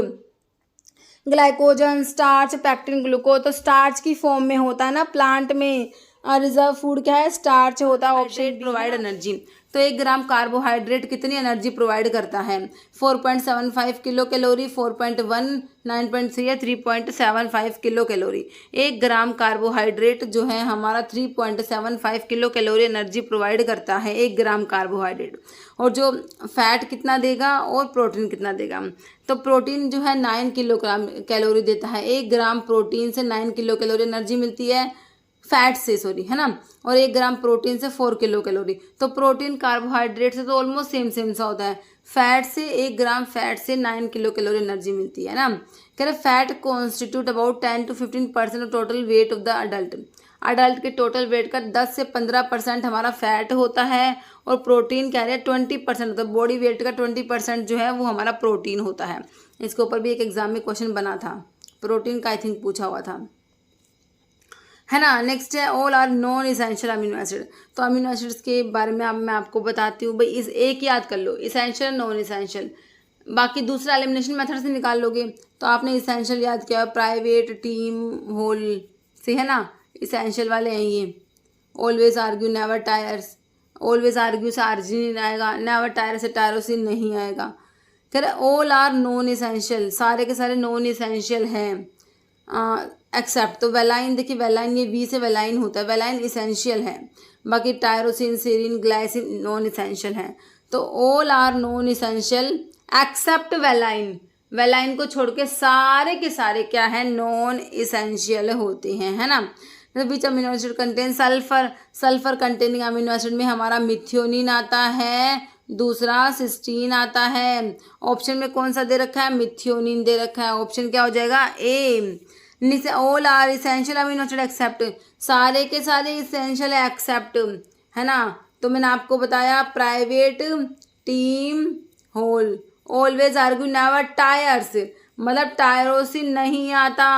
glycogen, starch, pectin, glucose, तो स्टार्च की फॉर्म में होता है ना प्लांट में। रिजर्व फूड क्या है, स्टार्च होता है, ऑप्शन प्रोवाइड एनर्जी, तो 1 ग्राम कार्बोहाइड्रेट कितनी एनर्जी प्रोवाइड करता है, 4.75 किलो कैलोरी, 4.1, 9.3 या 3.75 किलो कैलोरी। 1 ग्राम कार्बोहाइड्रेट जो है हमारा 3.75 किलो कैलोरी एनर्जी प्रोवाइड करता है, 1 ग्राम कार्बोहाइड्रेट। और जो फैट कितना देगा और प्रोटीन कितना देगा, तो प्रोटीन जो है 9 किलोग्राम कैलोरी देता है, 1 ग्राम प्रोटीन से 9 किलो कैलोरी एनर्जी मिलती है, फैट से सॉरी, है ना, और 1 ग्राम प्रोटीन से 4 किलो कैलोरी। तो प्रोटीन कार्बोहाइड्रेट से तो ऑलमोस्ट सेम सा होता है, फैट से 1 ग्राम फैट से 9 किलो कैलोरी एनर्जी मिलती है ना। कह रहे fat constitute about 10 to 15% of total weight of the adult के टोटल वेट का 10 से 15% हमारा फैट होता है, और प्रोटीन कह रहे हैं 20% होता है, बॉडी वेट का 20% जो है वो हमारा प्रोटीन होता है। इसके ऊपर भी एक एग्जाम में क्वेश्चन बना था, प्रोटीन का आई थिंक पूछा हुआ था, है ना। नेक्स्ट है all are non essential amino acid, तो अमीनो एसिड्स के बारे में अब मैं आपको बताती हूँ भाई, इस एक याद कर लो, इसेंशियल नॉन इसेंशियल, बाकी दूसरा एलिमिनेशन मेथड से निकाल लोगे। तो आपने इसेंशियल याद किया, प्राइवेट, टीम, होल से, है ना, इसेंशियल वाले हैं ये। Always argue, never tyres, always argue से आर्जिनिन आएगा, नेवर टायर से टायरोसिन नहीं आएगा। फिर ऑल आर नॉन इसेंशियल, सारे के सारे नॉन इसेंशियल हैं एक्सेप्ट, तो वेलाइन, देखिए वेलाइन ये वी से वेलाइन होता है, वेलाइन इसेंशियल है, बाकी tyrosine, serine, glycine non essential है। तो all are non essential except valine, valine को छोड़ के सारे के सारे क्या है, नॉन इसेंशियल होते हैं, है ना। Which amino acid contain sulphur, sulphur containing amino acid में हमारा मिथियोनिन आता है, दूसरा सिस्टीन आता है। ऑप्शन में कौन सा दे रखा है, मिथियोनिन दे रखा है, ऑप्शन क्या हो जाएगा, A. All are essential amino acid except, सारे के सारे इसेंशियल है एक्सेप्ट, है ना। तो मैंने आपको बताया private, team, whole, always argue, never tyres, मतलब टायरोसिन नहीं आता,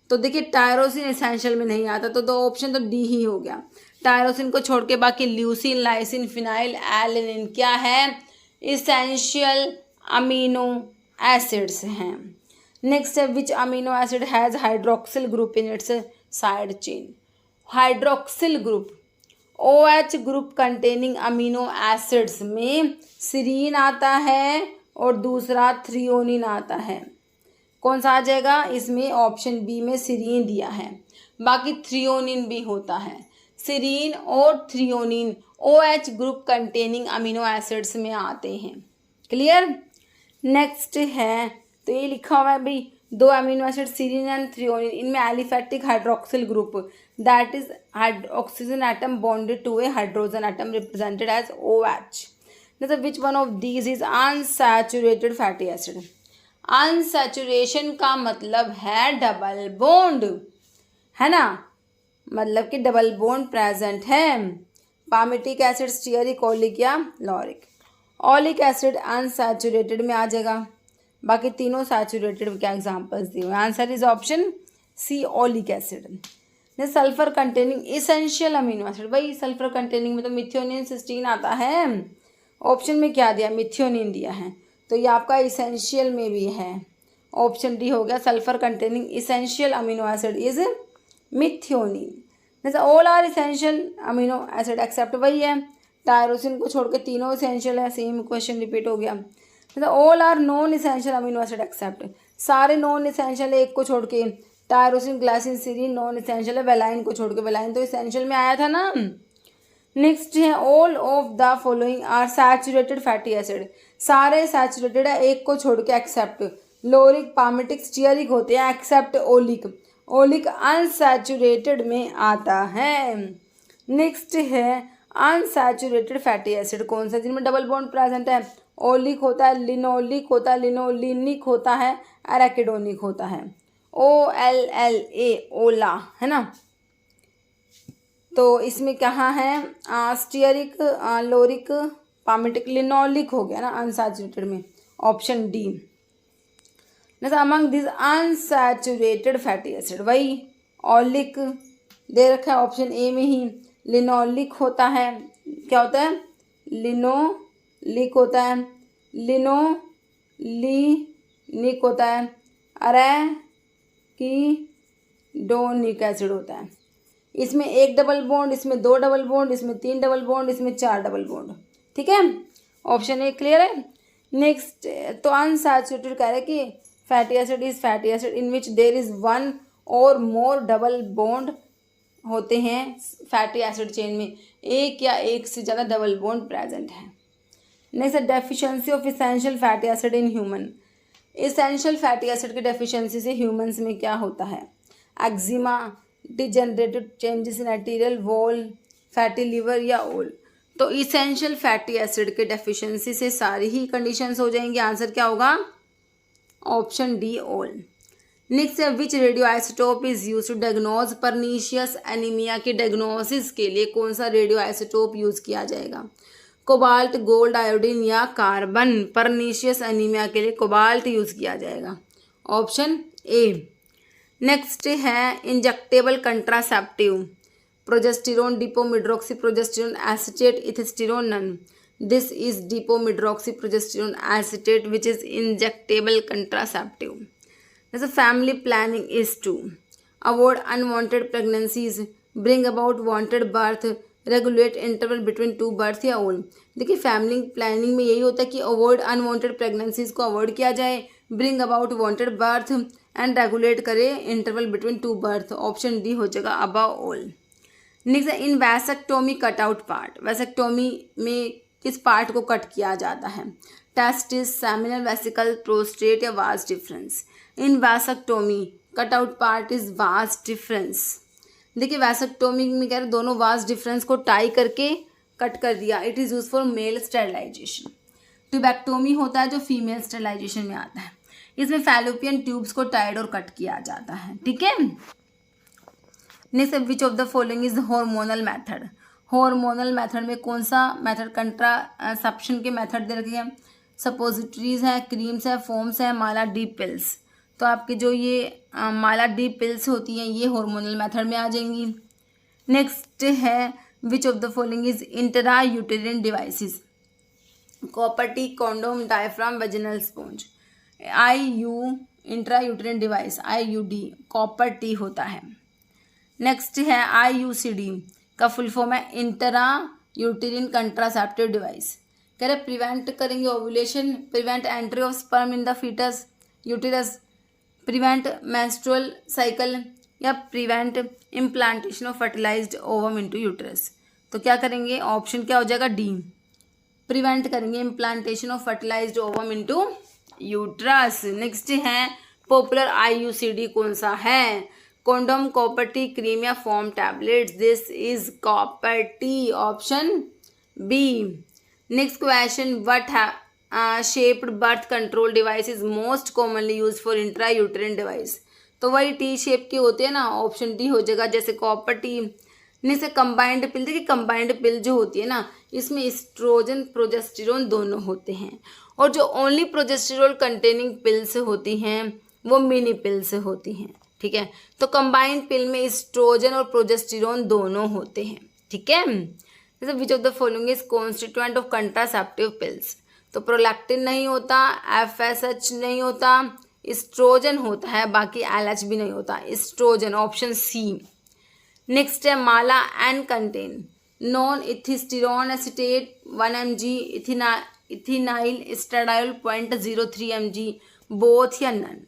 तो देखिए टायरोसिन इसेंशियल में नहीं आता, तो 2 ऑप्शन तो डी ही हो गया। टायरोसिन को छोड़ के बाकी ल्यूसिन, लाइसिन, फिनाइल, एलिनिन क्या है, इसेंशियल अमीनो एसिड्स हैं। नेक्स्ट है which amino acid has hydroxyl group in its side chain. Hydroxyl group OH group containing amino acids में सीरीन आता है और दूसरा थ्रियोनिन आता है। कौन सा आ जाएगा इसमें? ऑप्शन बी में सीरीन दिया है, बाकी थ्रियोनिन भी होता है। सीरीन और threonine OH group containing amino acids में आते हैं। क्लियर? नेक्स्ट है तो ये लिखा हुआ है भाई, दो amino acid serine and threonine, इनमें aliphatic hydroxyl group that is oxygen atom bonded to a hydrogen atom represented as OH। मतलब which one of these is unsaturated fatty acid. Unsaturation का मतलब है डबल बॉन्ड, है ना, मतलब कि double bond present है। पामिटिक एसिड स्टीयरिक, ओलिक या लॉरिक। ओलिक एसिड अनसैचुरेटेड में आ जाएगा, बाकी तीनों सैचुरेटेड के एग्जांपल्स दिए हुए। Answer is option C oleic acid. Sulphur containing essential amino acid, भाई सल्फर कंटेनिंग में तो मिथियोनिन सिस्टीन आता है। ऑप्शन में क्या दिया? मिथियोनिन दिया है, तो ये आपका इसेंशियल में भी है। ऑप्शन डी हो गया, sulphur containing essential amino acid is methionine. जैसे all are essential amino acid except, वही है, टायरोसिन को छोड़ के तीनों इसेंशियल है। सेम क्वेश्चन रिपीट हो गया। जैसे all are non essential amino acid except, सारे नॉन इसेंशियल है एक को छोड़ के। Tyrosine, glycine, serine non essential है, वेलाइन को छोड़ के। वेलाइन तो इसेंशियल में आया था ना। नेक्स्ट है all of the following are saturated fatty acid, सारे सैचुरेटेड है एक को छोड़ के एक्सेप्ट लोरिक, पामिटिक, स्टीयरिक होते हैं एक्सेप्ट ओलिक। ओलिक अनसैचुरेटेड में आता है। नेक्स्ट है अनसैचुरेटेड फैटी एसिड कौन सा? जिनमें डबल बॉन्ड प्रेजेंट है। ओलिक होता है, लिनोलिक होता है, लिनोलिनिक होता है, एराकिडोनिक होता है। OLLA ओला, है ना। तो इसमें कहाँ है? स्टीयरिक, लोरिक, पामिटिक, लिनोलिक हो गया ना अनसैचुरेटेड में। Option D. Among this unsaturated fatty acid, वही ओलिक दे रखा है ऑप्शन ए में ही। लिनोलिक होता है, क्या होता है? लिनोलिक होता है, लिनोलिनिक होता है, एराकिडोनिक एसिड होता है। इसमें एक डबल बॉन्ड, इसमें दो डबल बॉन्ड, इसमें तीन डबल बॉन्ड, इसमें चार डबल बॉन्ड। ठीक है, ऑप्शन ए क्लियर है। नेक्स्ट तो अनसैचुरेटेड कह रहे हैं कि fatty acid is fatty acid in which there is one और मोर डबल बॉन्ड होते हैं फैटी एसिड चेन में, एक या एक से ज़्यादा डबल बॉन्ड प्रेजेंट है। Next deficiency of essential fatty acid in human. Essential fatty acid की डेफिशिएंसी से ह्यूमंस में क्या होता है? Eczema, degenerated changes in arterial wall, fatty liver या ऑल। तो इसेंशियल फैटी एसिड के डेफिशिएंसी से सारी ही कंडीशंस हो जाएंगी। आंसर क्या होगा? Option D all. नेक्स्ट है which radio isotope is use to diagnose pernicious anaemia के डायग्नोसिस के लिए कौन सा रेडियो आइसोटोप यूज किया जाएगा? कोबाल्ट, गोल्ड, आयोडीन या कार्बन। परनीशियस एनीमिया के लिए कोबाल्ट यूज किया जाएगा। Option A. नेक्स्ट है injectable contraceptive, progesterone, depot medroxy progesterone, acetate, ethisterone, none. This is depot medroxy progesterone acetate which is injectable contraceptive. जैसे family planning is to avoid unwanted pregnancies, bring about wanted birth, regulate interval between two birth या ओल। देखिए family planning में यही होता है कि avoid unwanted pregnancies को अवॉइड किया जाए, bring about wanted birth and regulate करे interval between two birth. Option D हो जाएगा above all. Next in vasectomy cut out part, vasectomy में किस पार्ट को कट किया जाता है? टेस्टिस, सेमिनल वेसिकल, प्रोस्टेट या vas deferens. In vasectomy cut out part is vas deferens. देखिए वैसेक्टोमी में कह रहे दोनों वास डिफरेंस को टाई करके कट कर दिया। It is use for male sterilization. Tubectomy होता है जो फीमेल स्टेरिलाइजेशन में आता है। इसमें फैलोपियन ट्यूब्स को टाइड और कट किया जाता है। ठीक है। Next which of the following is hormonal method. Hormonal method में कौन सा मेथड? कंट्रासेप्शन के मेथड दे रखे हैं। सपोजिटरीज है, क्रीम्स है, फोम्स है, माला डी पिल्स। तो आपके जो ये माला डी पिल्स होती हैं ये हार्मोनल मेथड में आ जाएंगी। नेक्स्ट है which of the following is intra uterine devices. Copper T, condom, diaphragm, vaginal sponge. IUI intra uterine device IUD copper T होता है। नेक्स्ट है IUCD का फुल फॉर्म है इंट्रा यूट्रिन कंट्रासेप्टिव डिवाइस। कह रहे प्रिवेंट करेंगे ovulation, prevent entry of sperm in the foetus uterus, prevent menstrual cycle या prevent implantation of fertilised ovum into uterus. तो क्या करेंगे, ऑप्शन क्या हो जाएगा डी, प्रिवेंट करेंगे implantation of fertilised ovum into uterus. Next है पॉपुलर IUCD कौन सा है, कॉन्डोम, कॉपर टी, क्रीम या foam tablets. This is copper T, option B. Next question, what shaped birth control device is most commonly use for intra uterine device. तो वही T shape के होते हैं ना, ऑप्शन डी हो जाएगा। जैसे कॉपर टी, जैसे कंबाइंड पिल, देखिए कंबाइंड पिल जो होती है ना, इसमें एस्ट्रोजन प्रोजेस्टेरोन दोनों होते हैं, और जो ओनली प्रोजेस्टेरोन कंटेनिंग पिल्स होती हैं वो मिनी पिल्स होती हैं, ठीक है। तो कंबाइंड पिल में एस्ट्रोजन और प्रोजेस्टेरोन दोनों होते हैं, ठीक है। जैसे विच of the following is constituent of contraceptive pills. तो प्रोलैक्टिन नहीं होता, FSH नहीं होता, एस्ट्रोजन होता है, बाकी LH भी नहीं होता, एस्ट्रोजन, ऑप्शन सी। नेक्स्ट है Mala N contain non ethisterone acetate 1 mg, ethinyl estradiol 0.03 mg, both या नन।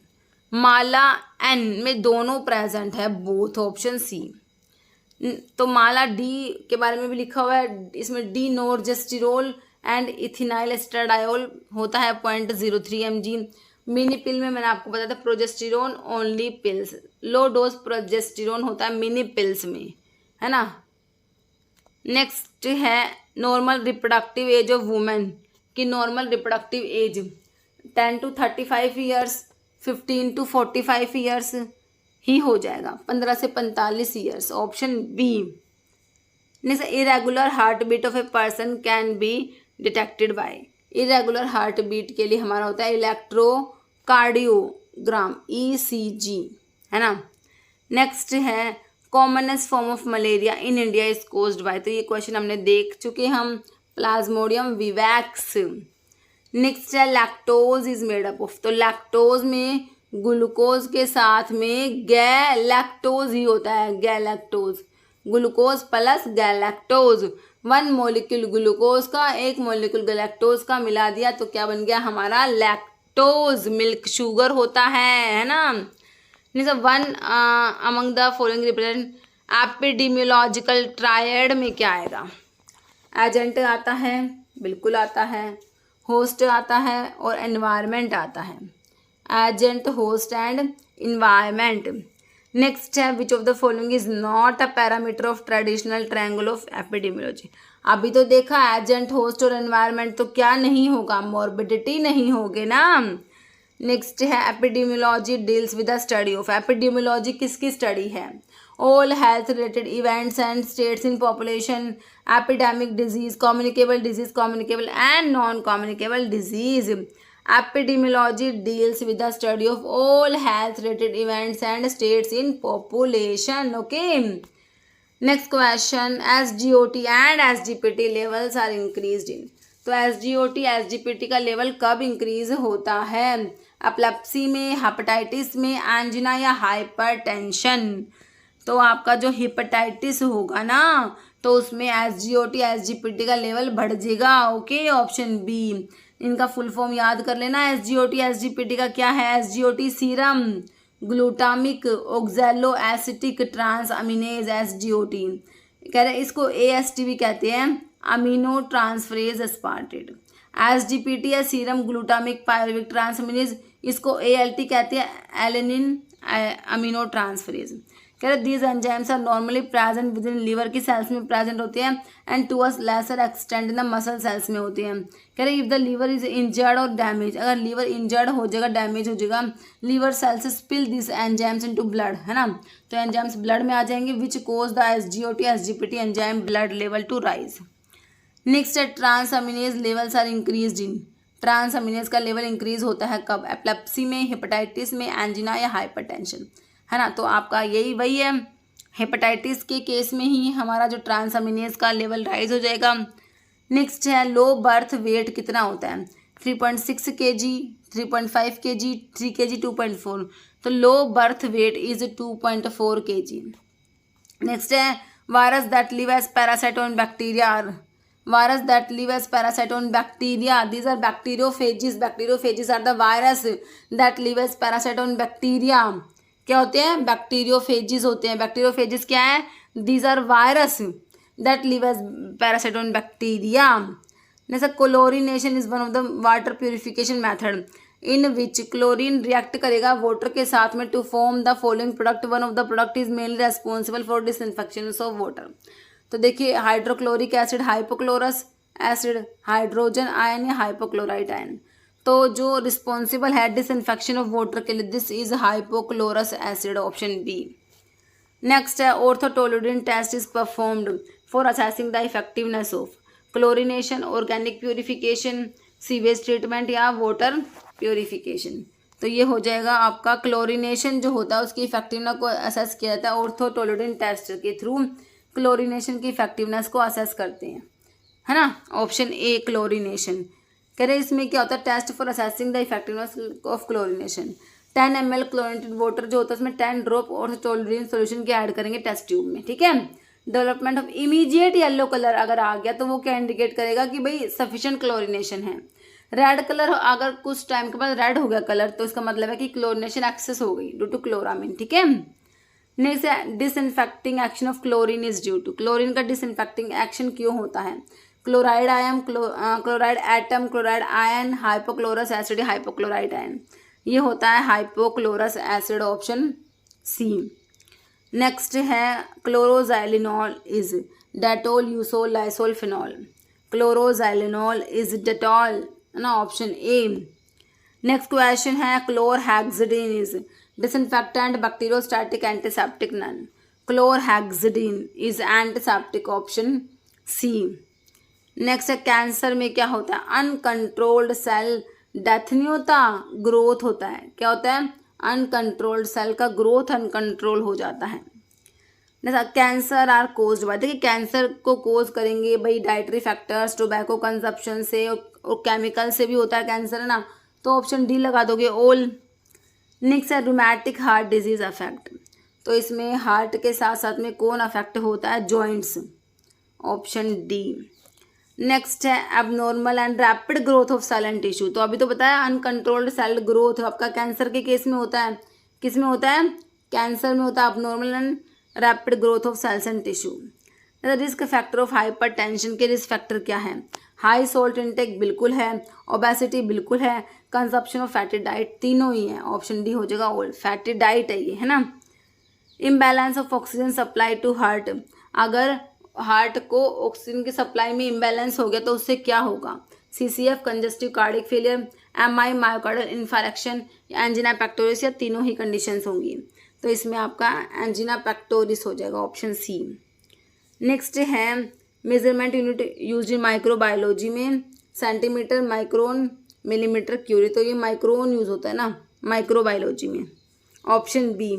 माला एन में दोनों प्रेजेंट है, बोथ, ऑप्शन सी। तो माला डी के बारे में भी लिखा हुआ है, इसमें डी नोर्जेस्टिरोल एंड इथिनाइल एस्ट्राडायोल होता है 0.03 mg। मिनी पिल में मैंने आपको बताया था progesterone only pills, low dose progesterone होता है मिनी पिल्स में, है ना। नेक्स्ट है normal reproductive age of women की normal reproductive age 10 to 35 years, 15 to 45 years ही हो जाएगा, 15 से 45 years, option B. Next, irregular heart beat of a person can be detected by. Irregular heart beat के लिए हमारा होता है इलेक्ट्रोकार्डियोग्राम, ECG, है ना। नेक्स्ट है commonest form of malaria in India is caused bye. तो ये क्वेश्चन हमने देख चुके हम, प्लाज्मोडियम विवैक्स। नेक्स्ट है lactose is made up of. तो लैक्टोज में ग्लूकोज के साथ में गैलैक्टोज ही होता है, गैलैक्टोज, ग्लूकोज प्लस गैलैक्टोज। 1 मोलिक्यूल ग्लूकोज का 1 मोलिक्यूल गैलैक्टोज का मिला दिया तो क्या बन गया हमारा लैक्टोज, मिल्क शुगर होता है ना। One among the following represent epidemiological triad में क्या आएगा, एजेंट आता है, बिल्कुल आता है, होस्ट आता है और एनवायरनमेंट आता है, agent, host and environment. Next है which of the following is not a parameter of traditional triangle of epidemiology. अभी तो देखा एजेंट, होस्ट और एनवायरनमेंट, तो क्या नहीं होगा, मॉर्बिडिटी नहीं होगी ना। नेक्स्ट है epidemiology deals with the study of. Epidemiology किसकी स्टडी है, all health related events and states in population, epidemic disease, communicable and non communicable disease. Epidemiology deals with the study of all health related events and states in population. Okay. Next question, SGOT and SGPT levels are increased in. तो SGOT SGPT का level कब increase होता है, epilepsy में, hepatitis में, angina या hypertension. तो आपका जो हेपेटाइटिस होगा ना तो उसमें SGOT SGPT का लेवल बढ़ जाएगा। Okay, option B. इनका फुल फॉर्म याद कर लेना, SGOT SGPT का क्या है, SGOT serum glutamic oxaloacetic transaminase, SGOT कह रहे हैं, इसको AST भी कहते हैं, अमीनो ट्रांसफरेज एस्पार्टेट। SGPT या serum glutamic pyruvic transaminase, इसको ALT कहते हैं, एलेनिन अमीनो ट्रांसफरेज। कह रहे these enzymes are normally present within liver की सेल्स में प्रेजेंट होते हैं and to a lesser extent in the muscle cells में होते हैं। कह रहे if the liver is injured और डैमेज, अगर लीवर इंजर्ड हो जाएगा, डैमेज हो जाएगा, liver cells spill this enzymes into blood, है ना। तो एंजाइम्स ब्लड में आ जाएंगे which cause the SGOT SGPT enzyme blood level to rise. Next है transaminase levels are increased in. Transaminase का लेवल इंक्रीज होता है कब, एपिलेप्सी में, हेपेटाइटिस में, एंजिना या हाइपरटेंशन, है ना। तो आपका यही वही है, हेपेटाइटिस के केस में ही हमारा जो ट्रांस अमीनेज का लेवल राइज हो जाएगा। नेक्स्ट है लो बर्थ वेट कितना होता है, 3.6 kg, 3.5 kg, 3 kg, 2.4। तो low birth weight is 2.4 kg। Next है virus that live as parasite on bacteria. Virus that live as parasite on bacteria, these are bacteriophages. Bacteriophages are the virus that live as parasite on bacteria. क्या होते हैं? Bacteriophages होते हैं। Bacteriophages क्या है? These are virus that live as parasite on bacteria. जैसे chlorination is one of the water purification method in which chlorine react करेगा water के साथ में to form the following product. One of the product is mainly responsible for disinfection of water. तो देखिए hydrochloric acid, hypochlorous acid, hydrogen ion या hypochlorite ion. तो जो responsible है डिसइंफेक्शन ऑफ वाटर के लिए, this is hypochlorous acid, option B. Next है orthotoluidine test is performed for assessing the effectiveness of chlorination, organic purification, sewage treatment या water purification. तो ये हो जाएगा आपका क्लोरीनेशन जो होता है उसकी इफेक्टिवनेस को असेस किया जाता है ऑर्थोटोलुडिन टेस्ट के थ्रू। क्लोरीनेशन की इफेक्टिवनेस को असेस करते हैं, है ना, ऑप्शन ए क्लोरीनेशन। कह रहे इसमें क्या होता है? Test for assessing the effectiveness of chlorination. 10 ml chlorinated water जो होता है उसमें 10 ड्रॉप ऑर्थोटोलुडिन सोल्यूशन के ऐड करेंगे टेस्ट ट्यूब में, ठीक है। Development of immediate yellow colour अगर आ गया तो वो क्या इंडिकेट करेगा कि भाई सफिशिएंट क्लोरीनेशन है। रेड कलर अगर कुछ टाइम के बाद रेड हो गया कलर तो इसका मतलब है कि क्लोरीनेशन एक्सेस हो गई ड्यू टू क्लोरामिन, ठीक है। नेक्स्ट है disinfecting action of chlorine is due to. Chlorine का डिसइंफेक्टिंग एक्शन क्यों होता है? Chloride ion, chloride atom, chloride ion, hypochlorous acid, hypochlorite ion. ये होता है hypochlorous acid, option C. Next है chloroxylenol is Dettol, Eusol, Lysol, phenol. Chloroxylenol is Dettol, है ना, ऑप्शन ए। नेक्स्ट क्वेश्चन है chlorhexidine is disinfectant, bacteriostatic, antiseptic, none. Chlorhexidine is antiseptic, option C. Next है cancer में क्या होता है? Uncontrolled cell death नहीं होता, ग्रोथ होता है। क्या होता है? अनकंट्रोल्ड सेल का ग्रोथ अनकंट्रोल हो जाता है। जैसा कैंसर आर कोज्ड बाय, देखिए कैंसर को कोज करेंगे भाई डाइटरी फैक्टर्स, टोबैको कंजप्शन से और केमिकल से भी होता है कैंसर, है ना, तो ऑप्शन डी लगा दोगे ऑल। नेक्स्ट है रूमेटिक हार्ट डिजीज अफेक्ट, तो इसमें हार्ट के साथ साथ में कौन अफेक्ट होता है? Joints, option D. नेक्स्ट है abnormal and rapid growth of cell and tissue, तो अभी तो बताया अनकंट्रोल्ड सेल ग्रोथ आपका कैंसर के केस में होता है। किस में होता है? कैंसर में होता है abnormal and rapid growth of cells and tissue. Risk factor of hypertension के रिस्क फैक्टर क्या है? हाई सोल्ट इनटेक बिल्कुल है, ओबेसिटी बिल्कुल है, कंजप्शन ऑफ फैटी डाइट, तीनों ही है, ऑप्शन डी हो जाएगा ऑल। फैटी डाइट है ये, है ना। Imbalance of oxygen supply to heart, अगर हार्ट को ऑक्सीजन की सप्लाई में इम्बैलेंस हो गया तो उससे क्या होगा? CCF, congestive cardiac failure, MI, myocardial infarction, angina pectoris, या तीनों ही कंडीशंस होंगी। तो इसमें आपका एंजिना पेक्टोरिस हो जाएगा, ऑप्शन सी। नेक्स्ट है measurement unit use in microbiology में सेंटीमीटर, माइक्रोन, मिलीमीटर, क्यूरी, तो ये माइक्रोन यूज होता है ना माइक्रोबायोलॉजी में, option B.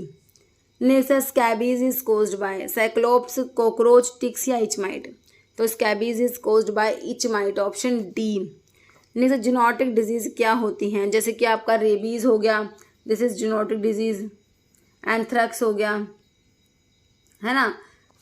Next scabies is caused by cyclops, cockroach, ticks या इचमाइट, तो scabies is caused by itch mite, option D. Next zoonotic disease क्या होती हैं? जैसे कि आपका रेबीज हो गया, this is zoonotic disease, anthrax हो गया, है ना।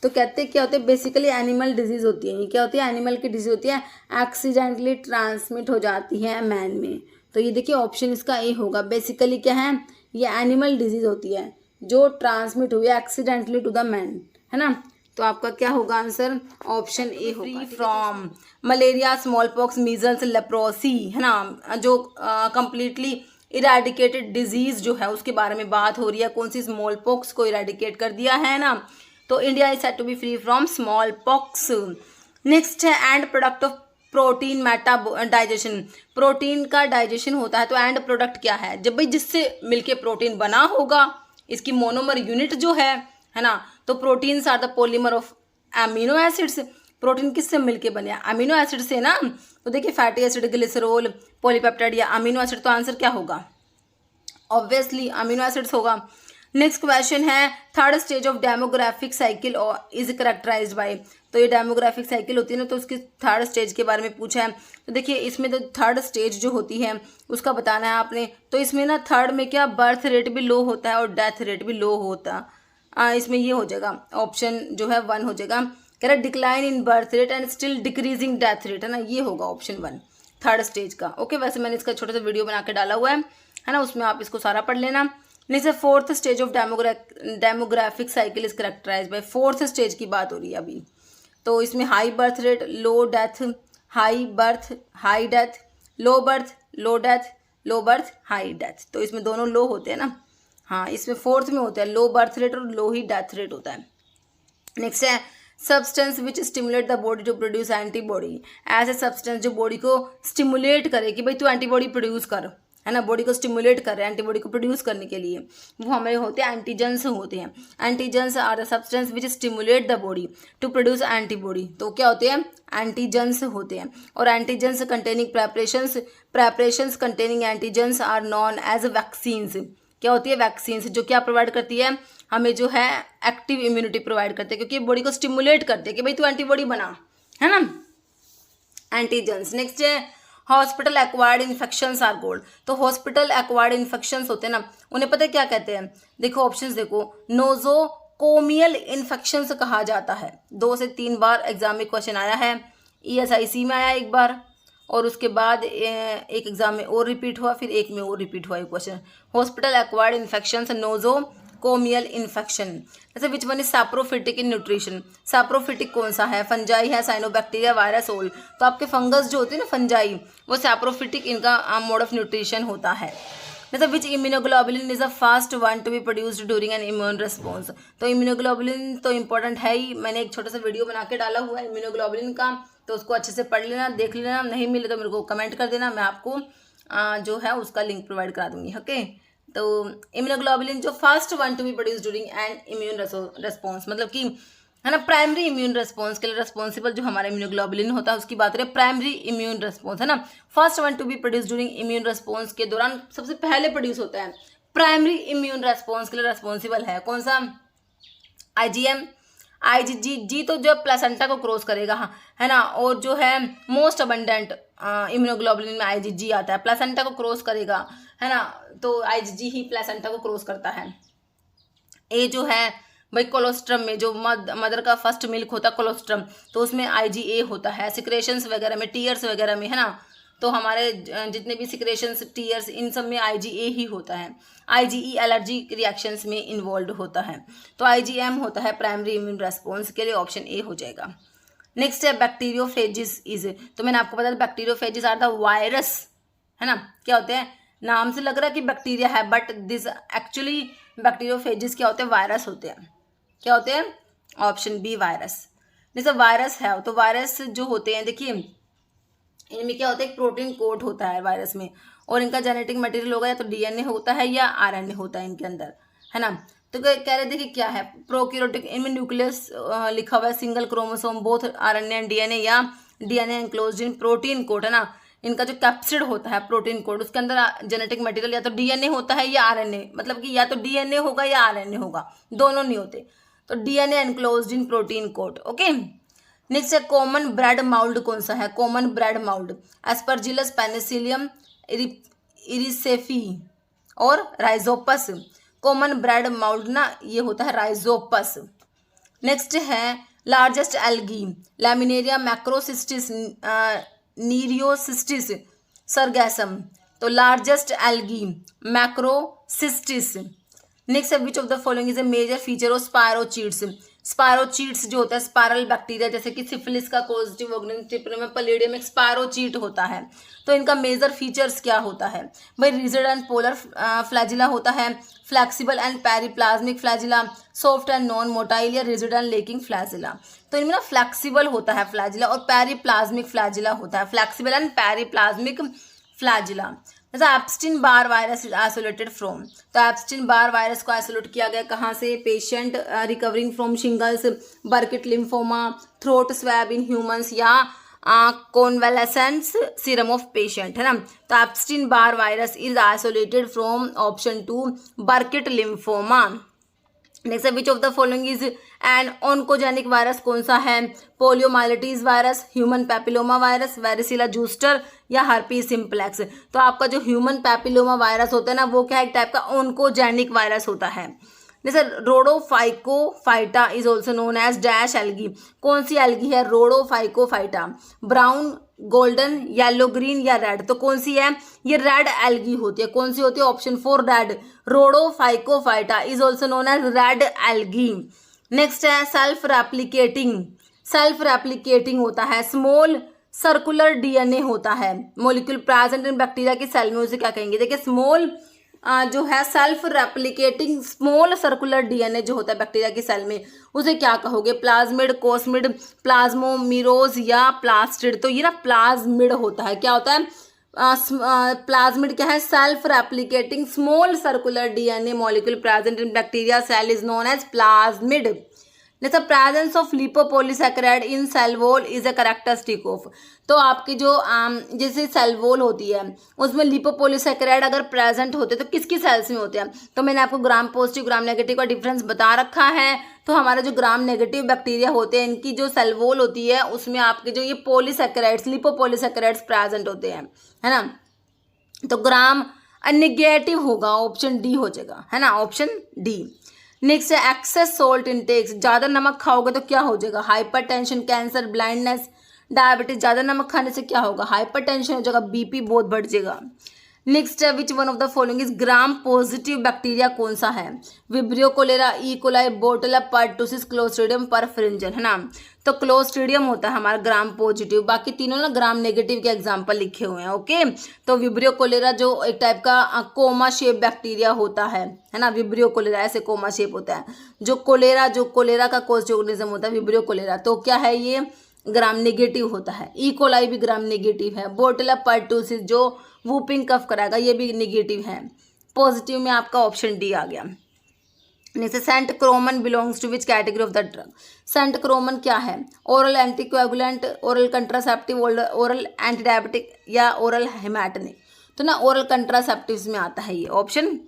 तो कहते क्या होते हैं? बेसिकली एनिमल डिजीज होती है। ये क्या होती है? एनिमल की डिजीज होती है, एक्सीडेंटली ट्रांसमिट हो जाती है मैन में। तो ये देखिए ऑप्शन इसका ए होगा। बेसिकली क्या है? ये एनिमल डिजीज होती है जो ट्रांसमिट हुई एक्सीडेंटली टू द मैन, है ना। तो आपका क्या होगा आंसर? ऑप्शन ए होगा। Free from malaria, small pox, measles, leprosy, है ना, जो कंप्लीटली इरेडिकेटेड डिजीज जो है उसके बारे में बात हो रही है। कौन सी? स्मॉल पॉक्स को इरेडिकेट कर दिया है ना। तो India is said to be free from small pox. Next है end product of protein meta digestion, protein का डाइजेशन होता है तो एंड प्रोडक्ट क्या है? जब भाई जिससे मिलके प्रोटीन बना होगा, इसकी मोनोमर यूनिट जो है ना, तो proteins are the polymer of amino acids. Protein किससे मिलके बने? अमीनो एसिड से ना। तो देखिए फैटी एसिड, ग्लिसरॉल, पॉलीपेप्टाइड या अमीनो एसिड, तो आंसर क्या होगा? ऑब्वियसली अमीनो एसिड्स होगा। नेक्स्ट क्वेश्चन है third stage of demographic cycle is characterized by. तो ये डेमोग्राफिक साइकिल होती है ना, तो उसकी थर्ड स्टेज के बारे में पूछा है। तो देखिए इसमें तो थर्ड स्टेज जो होती है उसका बताना है आपने। तो इसमें ना थर्ड में क्या बर्थ रेट भी लो होता है और डेथ रेट भी लो होता है। इसमें ये हो जाएगा ऑप्शन जो है 1 हो जाएगा। कह रहा decline in birth rate and still decreasing death rate, है ना, ये होगा ऑप्शन 1 थर्ड स्टेज का। ओके, वैसे मैंने इसका छोटा सा वीडियो बना के डाला हुआ है ना, उसमें आप इसको सारा पढ़ लेना। Next fourth stage of demographic cycle is characterized by. Fourth stage की बात हो रही है अभी। तो इसमें high birth rate, low death, high birth, high death, low birth, low death, low birth, high death. तो इसमें दोनों लो होते हैं ना। हाँ, इसमें फोर्थ में होता है लो बर्थ रेट और लो ही डेथ रेट होता है। नेक्स्ट है substance which stimulate the body to produce antibody. ऐसे सब्सटेंस जो बॉडी को स्टिमुलेट करे कि भाई तू एंटीबॉडी प्रोड्यूस कर, है ना, बॉडी को स्टिमुलेट कर रहे हैं एंटीबॉडी को प्रोड्यूस करने के लिए, वो हमारे होते हैं एंटीजेंस होते हैं। Antigens are the substance which stimulate the body to produce antibody. तो क्या होते हैं? एंटीजेंस होते हैं। और antigens containing preparations containing antigens are known as vaccines. क्या होती है? वैक्सीन्स, जो क्या प्रोवाइड करती है हमें, जो है एक्टिव इम्यूनिटी प्रोवाइड करते हैं, क्योंकि बॉडी को स्टिमुलेट करते हैं कि भाई तू एंटीबॉडी बना, है ना, एंटीजेंस। नेक्स्ट है hospital acquired infections are called. तो हॉस्पिटल एक्वायर्ड इन्फेक्शंस होते हैं ना, उन्हें पता है क्या कहते हैं? देखो ऑप्शंस देखो, नोजोकोमियल इन्फेक्शंस कहा जाता है। 2 से 3 बार एग्जाम में क्वेश्चन आया है, ESIC में आया एक बार, और उसके बाद एक एग्जाम में और रिपीट हुआ, फिर एक में और रिपीट हुआ ये question. Hospital acquired infections, nosocomial infection. जैसे which one is saprophytic in nutrition. Saprophytic कौन सा है? फंजाई है, साइनोबैक्टीरिया, वायरस, ओल। तो आपके फंगस जो होते हैं ना फंजाई, वो सैप्रोफिटिक इनका मोड ऑफ न्यूट्रिशन होता है। जैसे which immunoglobulin is the first one to be produced during an immune response. तो इम्यूनोग्लोबुलिन तो इंपॉर्टेंट है ही, मैंने एक छोटा सा वीडियो बना के डाला हुआ है इम्यूनोग्लोबुलिन का, तो उसको अच्छे से पढ़ लेना, देख लेना। नहीं मिले तो मेरे को कमेंट कर देना, मैं आपको जो है उसका लिंक प्रोवाइड करा दूंगी। ओके, तो इम्यूनोग्लोबुलिन जो first one to B produce during an immune response, मतलब कि, है ना, प्राइमरी इम्यून रेस्पॉन्स के लिए रेस्पॉन्सिबल जो हमारा इम्यूनोग्लोबुलिन होता है उसकी बात करें, प्राइमरी इम्यून रेस्पॉन्स, है ना, first one to B produce during immune response के दौरान सबसे पहले प्रोड्यूस होता है। प्राइमरी इम्यून रेस्पॉन्स के लिए रेस्पॉन्सिबल है कौन सा? IgM, IgG तो जो प्लेसेंटा को क्रॉस करेगा, हाँ, है ना, और जो है मोस्ट अबंडेंट इम्यूनोग्लोबुलिन में IgG आता है, प्लेसेंटा को क्रॉस करेगा, है ना, तो IgG ही प्लेसेंटा को क्रॉस करता है। ए जो है भाई कोलोस्ट्रम में, जो मदर का फर्स्ट मिल्क होता है कोलोस्ट्रम, तो उसमें IgA होता है। सिक्रेशंस वगैरह में, टीयर्स वगैरह में, है ना, तो हमारे जितने भी सिक्रेशंस, टीयर्स, इन सब में IgA ही होता है। IgE एलर्जी रिएक्शंस में इन्वॉल्व होता है। तो IgM होता है प्राइमरी इम्यून रेस्पॉन्स के लिए, ऑप्शन ए हो जाएगा। नेक्स्ट है बैक्टीरियोफेजिस इज। तो मैंने आपको बताया बैक्टीरियोफेजिस आर द वायरस, है ना, क्या होते हैं? नाम से लग रहा है कि बैक्टीरिया है, बट दिस एक्चुअली बैक्टीरियोफेजिस क्या होते हैं? वायरस होते हैं। क्या होते हैं? Option B virus. जैसे वायरस है, तो वायरस जो होते हैं, देखिए इनमें क्या होता है? एक प्रोटीन कोड होता है वायरस में, और इनका जेनेटिक मटेरियल होगा या तो DNA होता है या RNA होता है इनके अंदर, है ना। तो कह रहे देखिए क्या है? प्रोकैरियोटिक, इनमें न्यूक्लियस लिखा हुआ है, single chromosome, both RNA and DNA, या DNA enclosed in protein code, है ना। इनका जो कैप्सिड होता है प्रोटीन कोड, उसके अंदर जेनेटिक मटेरियल या तो DNA होता है या RNA, मतलब कि या तो DNA होगा या RNA होगा, दोनों नहीं होते। तो DNA enclosed in protein coat. Okay, next है कॉमन ब्रेड माउल्ड कौन सा है? Common bread mould aspergillus, penicillium, erysiphe और राइजोपस। कॉमन ब्रेड माउल्ड ना ये होता है राइजोपस। नेक्स्ट है largest algae, laminaria macrocystis, nereocystis, sargassum. तो लार्जेस्ट एल्गी, मैक्रोसिस्टिस। नेक्स्ट है which of the following is a major feature of spirochaetes. Spirochaetes जो होता है स्पायरल बैक्टीरिया, जैसे कि सिफिलिस का पॉजिटिव ऑर्गेनिज्म, ट्रिप्रोनियम, पैलिडियम एक स्पायरोचीट होता है। तो इनका मेजर फीचर्स क्या होता है भाई? रिजिड एंड पोलर फ्लैजिला होता है, flexible and periplasmic flagella, soft and non motile या रिजिड एंड लेकिंग फ्लैजिला। तो इनमें ना फ्लेक्सिबल होता है फ्लैजिला और पेरिप्लाज्मिक फ्लैजिला होता है, फ्लेक्सिबल एंड पेरिप्लाज्मिक फ्लैजिला। जैसा Epstein Barr virus is isolated from. तो एप्स्टीन बार वायरस को आइसोलेट किया गया कहाँ से? Patient recovering from shingles, बर्किट lymphoma, throat swab in humans, या कॉन्वेलेसेंस सीरम ऑफ पेशेंट, है ना। तो Epstein Barr virus is isolated from option 2 बर्किट lymphoma. Next which of the following is an oncogenic virus, कौन सा है? Poliomyelitis virus, human papilloma virus, वेरिसिला zoster या herpes simplex. तो आपका जो ह्यूमन पैपिलोमा वायरस होता है ना, वो क्या है? एक टाइप का ऑन्कोजेनिक वायरस होता है। जैसे rhodophycophyta is also known as dash algae, कौन सी एल्गी है? Rhodophycophyta. Brown, golden, yellow, green या रेड, तो कौन सी है? ये रेड एल्गी होती है। कौन सी होती है? Option 4 red. Rhodophycophyta is also known as red algae. Next है सेल्फ रेप्लिकेटिंग, सेल्फ रेप्लिकेटिंग होता है, स्मॉल सर्कुलर डीएनए होता है, मोलिक्यूल प्रेजेंट इन बैक्टीरिया की सेल में, उसे क्या कहेंगे? देखिए स्मॉल जो है self replicating small circular DNA जो होता है बैक्टीरिया की सेल में, उसे क्या कहोगे? प्लाज्मिड, कोस्मिड, प्लाज्मोमिरोज या प्लास्टिड। तो ये ना प्लाज्मिड होता है। क्या होता है? प्लाज्मिड क्या है? Self replicating small circular DNA molecule present in bacteria cell is known as plasmid. जैसे presence of lipopolysaccharide in cell wall is a characteristic of, तो आपकी जो जैसे सेल वॉल होती है उसमें लिपोपॉलीसैकेराइड अगर प्रेजेंट होते तो किसकी सेल्स में होते हैं? तो मैंने आपको ग्राम पॉजिटिव ग्राम नेगेटिव का डिफरेंस बता रखा है। तो हमारे जो ग्राम नेगेटिव बैक्टीरिया होते हैं इनकी जो सेल वॉल होती है उसमें आपके जो ये पॉलीसैकेराइड्स लिपोपॉलीसैकेराइड्स प्रेजेंट होते हैं, है ना। तो ग्राम नेगेटिव होगा, ऑप्शन डी हो जाएगा, है ना, ऑप्शन डी। नेक्स्ट है एक्सेस सोल्ट इनटेक्स, ज़्यादा नमक खाओगे तो क्या हो जाएगा? Hypertension, cancer, blindness, diabetes. ज़्यादा नमक खाने से क्या होगा? हाइपरटेंशन हो जाएगा, बीपी बहुत बढ़ जाएगा। नेक्स्ट है which one of the following is gram positive bacteria, कौन सा है? Vibrio cholerae, E coli, botula pertussis, clostridium perfringens, है ना। तो क्लोस्ट्रीडियम होता है हमारा ग्राम पॉजिटिव, बाकी तीनों ना ग्राम नेगेटिव के एग्जाम्पल लिखे हुए हैं। ओके, तो विब्रियो कोलेरा जो एक टाइप का कोमा शेप बैक्टीरिया होता है ना, विब्रियो कोलेरा ऐसे कोमा शेप होता है। जो कोलेरा का कोस्ट ऑर्गेनिज्म होता है विब्रियो कोलेरा, तो क्या है? ये ग्राम नेगेटिव होता है। ई कोलाई भी ग्राम नेगेटिव है। बोटुला पर्टुसिस जो वूपिंग कफ कराएगा ये भी नेगेटिव है। पॉजिटिव में आपका ऑप्शन डी आ गया। Next centchroman belongs to which category of the drug? Centchroman क्या है? Oral anticoagulant, oral contraceptive, oral anti diabetic या ओरल हेमाटनिक? तो ना ओरल कंट्रासेप्टिव्स में आता है ये, ऑप्शन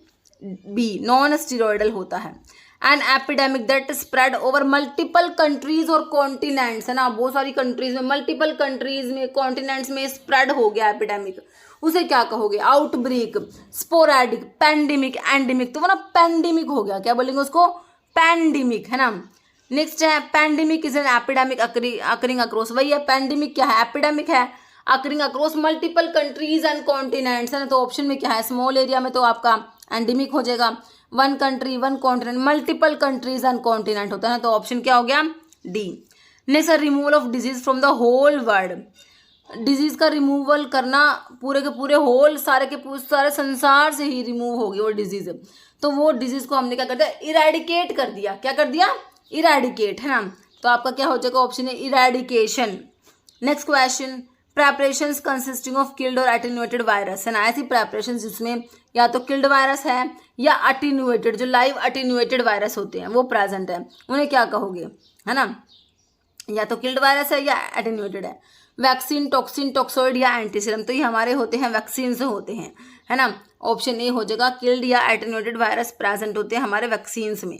बी नॉन स्टीरॉयडल होता है। An epidemic that spread over multiple countries और कॉन्टिनेंट्स, है ना, बहुत सारी कंट्रीज में, मल्टीपल कंट्रीज में, कॉन्टिनेंट्स में स्प्रेड हो गया एपिडेमिक, उसे क्या कहोगे? Outbreak, sporadic, pandemic, endemic. तो वो ना पैंडेमिक हो गया, क्या बोलेंगे उसको? पैंडेमिक, है ना। नेक्स्ट है pandemic is an epidemic occurring across, वही है पैंडेमिक क्या है? एपिडेमिक है occurring across multiple countries and continents, है ना। तो ऑप्शन में क्या है? स्मॉल एरिया में तो आपका एंडेमिक हो जाएगा। One country one continent, multiple countries and continent होता है ना, तो ऑप्शन क्या हो गया? D. Next removal of disease from the whole world, disease का रिमूवल करना पूरे के पूरे होल सारे संसार से ही रिमूव होगी वो डिजीज। तो वो डिजीज को हमने क्या कर दिया? इरेडिकेट कर दिया। क्या कर दिया? इरेडिकेट, है ना। तो आपका क्या हो जाएगा? ऑप्शन है eradication. Next question, preparations consisting of killed और एटेन्यूएटेड वायरस, है ना। ऐसी प्रेपरेशन जिसमें या तो किल्ड वायरस है या अटेन्यूएटेड, जो लाइव अटेन्यूएटेड वायरस होते हैं वो प्रेजेंट है, उन्हें क्या कहोगे? है ना, या तो किल्ड वायरस है या एटेन्यूएटेड है। वैक्सीन, टॉक्सिन, टॉक्सोइड या एंटीसीरम, तो ये हमारे होते हैं वैक्सीन से होते हैं, है ना। ऑप्शन ए हो जाएगा, किल्ड या एटेन्यूएटेड वायरस प्रेजेंट होते हैं हमारे वैक्सीन्स में।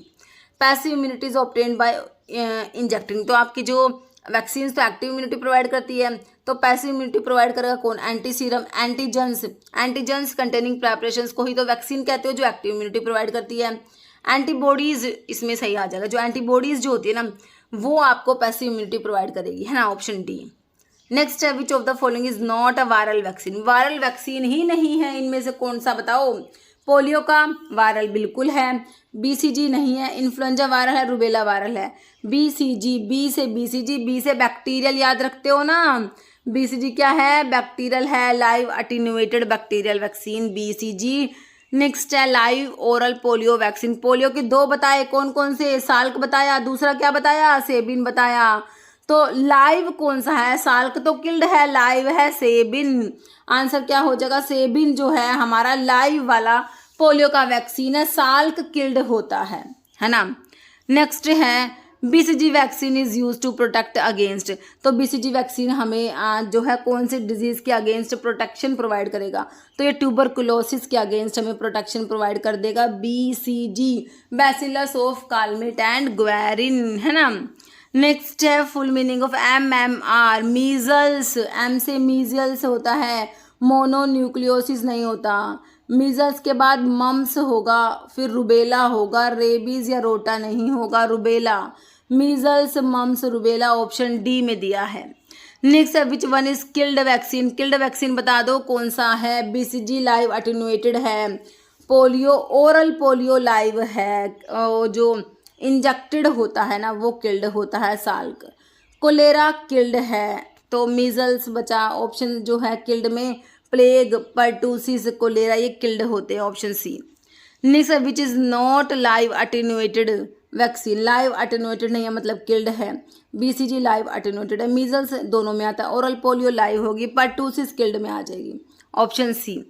Passive immunity is obtained by injecting, तो आपकी जो वैक्सीन तो एक्टिव इम्यूनिटी प्रोवाइड करती है, तो पैसिव इम्यूनिटी प्रोवाइड करेगा कौन? एंटीसीरम, एंटीजेंस कंटेनिंग प्रेपरेशंस को ही तो वैक्सीन कहते हो जो एक्टिव इम्यूनिटी प्रोवाइड करती है। एंटीबॉडीज इसमें सही आ जाएगा, जो एंटीबॉडीज जो होती है ना वो आपको पैसिव इम्यूनिटी प्रोवाइड करेगी, है ना, ऑप्शन डी। नेक्स्ट है which of the following is not a viral vaccine, viral vaccine ही नहीं है इनमें से कौन सा बताओ? पोलियो का वायरल बिल्कुल है, बीसीजी नहीं है, इन्फ्लुएंजा वायरल है, रूबेला वायरल है। बीसीजी, बी से बीसीजी, बी से बैक्टीरियल याद रखते हो ना, बीसीजी क्या है? बैक्टीरियल है, live attenuated bacterial vaccine BCG. Next है live oral polio vaccine, polio के दो बताए, कौन कौन से? साल्क बताया, दूसरा क्या बताया? सेबिन बताया। तो लाइव कौन सा है? साल्क तो किल्ड है, लाइव है सेबिन। आंसर क्या हो जाएगा? सेबिन जो है हमारा लाइव वाला पोलियो का वैक्सीन है, साल्क किल्ड होता है ना। नेक्स्ट है BCG vaccine is use to protect against, तो BCG वैक्सीन हमें जो है कौन सी डिजीज़ के अगेंस्ट प्रोटेक्शन प्रोवाइड करेगा, तो ये ट्यूबरकुलोसिस के अगेंस्ट हमें प्रोटेक्शन प्रोवाइड कर देगा BCG, bacillus of Calmette and ग्वेरिन, है ना। नेक्स्ट है full meaning of MMR, measles, M से मीजल्स होता है, मोनोन्यूक्लियोसिस नहीं होता। मीजल्स के बाद मम्स होगा, फिर रुबेला होगा, रेबीज या रोटा नहीं होगा, rubella. Measles, mumps, rubella option D में दिया है। नेक्स्ट है which one is killed vaccine, killed vaccine बता दो कौन सा है। BCG लाइव अटेन्यूएटेड है, पोलियो ओरल पोलियो लाइव है, जो इंजेक्टेड होता है ना वो किल्ड होता है, साल्क। कोलेरा किल्ड है, तो मीजल्स बचा ऑप्शन जो है किल्ड में, प्लेग, पर्टूसिस, कोलेरा ये किल्ड होते हैं, option C. Next which is not live attenuated vaccine, live attenuated नहीं है मतलब किल्ड है। BCG लाइव अटेन्यूएटेड है, मीजल्स दोनों में आता है, ओरल पोलियो लाइव होगी, पर्टूसिस किल्ड में आ जाएगी, ऑप्शन सी।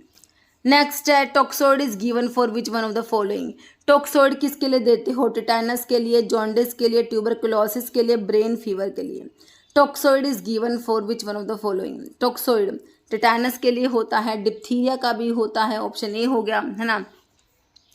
नेक्स्ट है toxoid is given for which one of the following, toxoid किसके लिए देते हो, टिटेनस के लिए, जॉन्डिस के लिए, ट्यूबरकुलोसिस के लिए, ब्रेन फीवर के लिए। Toxoid is given for which one of the following, toxoid tetanus के लिए होता है, डिप्थीरिया का भी होता है, ऑप्शन ए हो गया, है ना।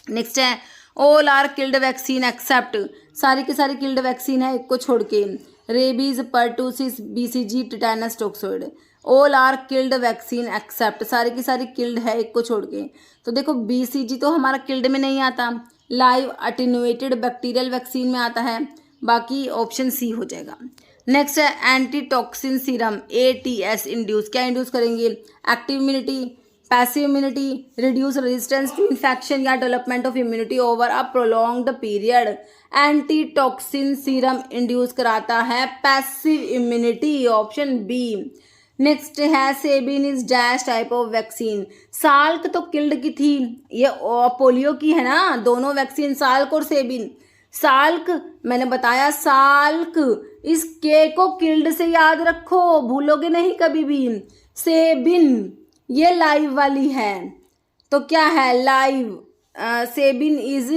नेक्स्ट है all are killed vaccine except, सारी की सारी किल्ड वैक्सीन है एक को छोड़ के, rabies, pertussis, BCG, tetanus, toxoid. All are killed vaccine except, सारी की सारी किल्ड है एक को छोड़ के, तो देखो BCG तो हमारा किल्ड में नहीं आता, लाइव अटेन्यूएटेड बैक्टीरियल वैक्सीन में आता है, बाकी ऑप्शन सी हो जाएगा। नेक्स्ट है एंटीटॉक्सिन सीरम ATS इंड्यूस, क्या इंड्यूस करेंगे, active immunity, passive immunity, reduce resistance to infection या development of immunity over a prolonged period. Antitoxin serum induce कराता है passive immunity, option B. Next है Sabin is dash type of vaccine, Salk तो killed की थी, ये polio की है ना, दोनों वैक्सीन साल्क और सेबिन। साल्क मैंने बताया, साल्क, इस के को किल्ड से याद रखो, भूलोगे नहीं कभी भी। सेबिन ये लाइव वाली है, तो क्या है live, Sabin is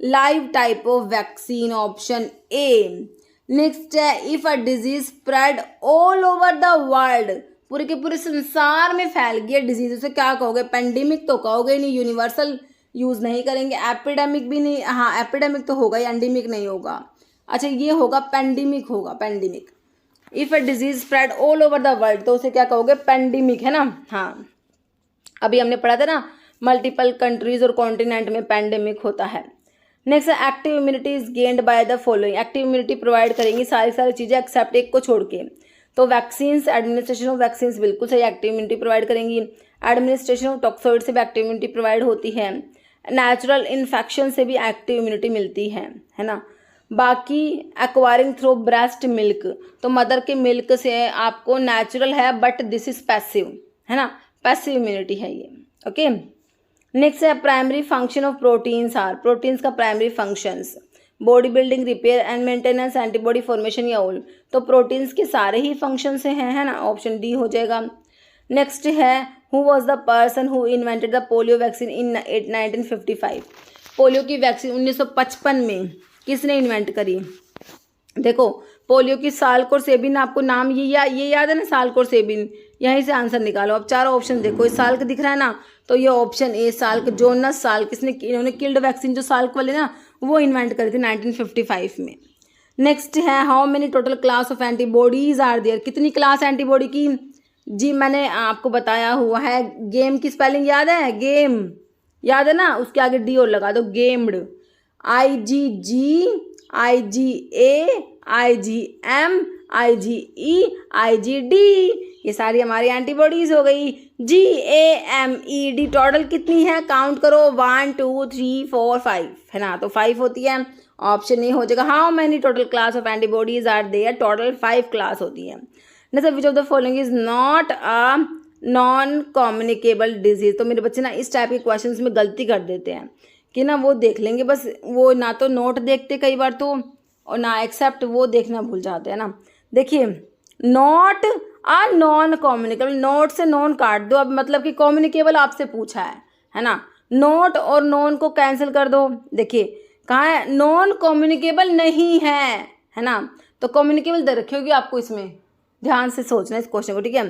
live type of vaccine, option A. Next है if a disease spread all over the world, पूरे के पूरे संसार में फैल गया डिजीज, उसे क्या कहोगे, पेंडेमिक तो कहोगे नहीं, यूनिवर्सल यूज नहीं करेंगे, एपिडेमिक भी नहीं, हाँ एपिडेमिक तो होगा, एंडेमिक नहीं होगा, अच्छा ये होगा पेंडेमिक, होगा pandemic. If a disease spread all over the world तो उसे क्या कहोगे, पेंडेमिक, है ना। हाँ अभी हमने पढ़ा था ना, मल्टीपल कंट्रीज और कॉन्टिनेंट में पेंडेमिक होता है। Next active immunity is gained by the following, active immunity provide करेंगी सारी चीज़ें एक्सेप्ट एक को छोड़ के, तो वैक्सीन्स, एडमिनिस्ट्रेशन ऑफ वैक्सीन्स बिल्कुल सही एक्टिव इम्यूनिटी प्रोवाइड करेंगी, एडमिनिस्ट्रेशन ऑफ टॉक्सोइड से भी एक्टिव इम्यूनिटी प्रोवाइड होती है, नेचुरल इन्फेक्शन से भी एक्टिव इम्यूनिटी मिलती है ना। बाकी एक्वायरिंग थ्रू ब्रेस्ट मिल्क, तो मदर के मिल्क से आपको नेचुरल है, बट दिस इज पैसिव, है ना, पैसिव इम्यूनिटी है ये, ओके। नेक्स्ट है primary function of proteins are, proteins का primary functions, body building, repair and maintenance, antibody formation या ऑल, तो प्रोटीन्स के सारे ही फंक्शन से हैं, है ना, ऑप्शन डी हो जाएगा। नेक्स्ट है who was the person who invented the polio vaccine in 1955, polio की वैक्सीन 1955 में किसने इन्वेंट करी, देखो पोलियो की साल्क और सेबिन, आपको नाम ये याद है ना, साल्क और सेबिन, यहीं से आंसर निकालो। अब चारों ऑप्शन देखो, ये साल्क दिख रहा है ना, तो ये option A Salk, Jonas Salk, इन्होंने किल्ड वैक्सीन जो साल्क वाले ना वो इन्वेंट करी थी 1955 में। नेक्स्ट है how many total class of antibodies are there, कितनी क्लास एंटीबॉडी की, जी मैंने आपको बताया हुआ है, गेम की स्पेलिंग याद है, गेम याद है ना, उसके आगे डी और लगा दो, gamed, IgG, IgA, IgM, IgE, IgD, ये सारी हमारी एंटीबॉडीज हो गई। GAMED टोटल कितनी है, काउंट करो, 1 2 3 4 5, है ना, तो 5 होती है, ऑप्शन ए हो जाएगा। How many total class of antibodies are there, total 5 class होती है। Next which of the following is not a non communicable disease, तो मेरे बच्चे ना इस टाइप के क्वेश्चंस में गलती कर देते हैं कि ना वो देख लेंगे बस, वो ना तो नोट देखते कई बार तो, और ना एक्सेप्ट वो देखना भूल जाते हैं ना। देखिए not a non communicable, note से नॉन काट दो, अब मतलब कि कम्युनिकेबल आपसे पूछा है ना, नोट और नॉन को कैंसिल कर दो। देखिए कहाँ है, नॉन कम्युनिकेबल नहीं है है ना। तो कम्युनिकेबल दे रखी होगी आपको, इसमें ध्यान से सोचना इस क्वेश्चन को, ठीक है।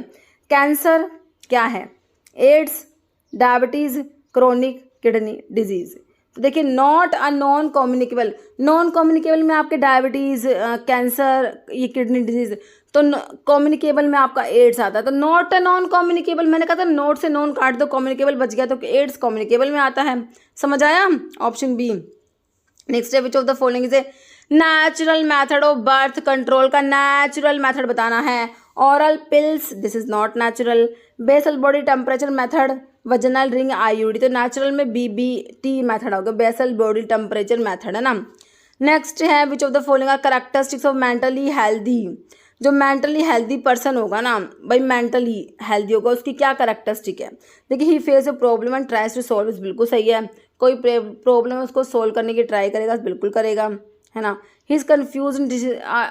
कैंसर क्या है, AIDS, diabetes, chronic kidney disease. तो देखिए not a non communicable, non communicable में आपके डायबिटीज़, कैंसर, ये किडनी डिजीज़, तो कम्युनिकेबल में आपका एड्स आता है। तो नॉट अ नॉन कम्युनिकेबल, मैंने कहा था नोट से नॉन काट दो, कम्युनिकेबल बच गया, तो एड्स कम्युनिकेबल में आता है। समझ आया, ऑप्शन बी। नेक्स्ट है which of the following is a natural method of birth control, का नेचुरल मेथड बताना है। Oral pills, this is not natural. Basal body temperature method, vaginal ring, IUD, तो नेचुरल में बीबीटी मेथड होगा, basal body temperature method, है ना। Next है which of the following are characteristics of mentally healthy, जो mentally healthy person होगा ना भाई, मेंटली हेल्दी होगा, उसकी क्या कैरेक्टरिस्टिक है। देखिए he face a problem and tries to solve, बिल्कुल सही है। कोई प्रॉब्लम है उसको सोल्व करने की ट्राई करेगा, बिल्कुल करेगा, है ना। ही इज़ कन्फ्यूज,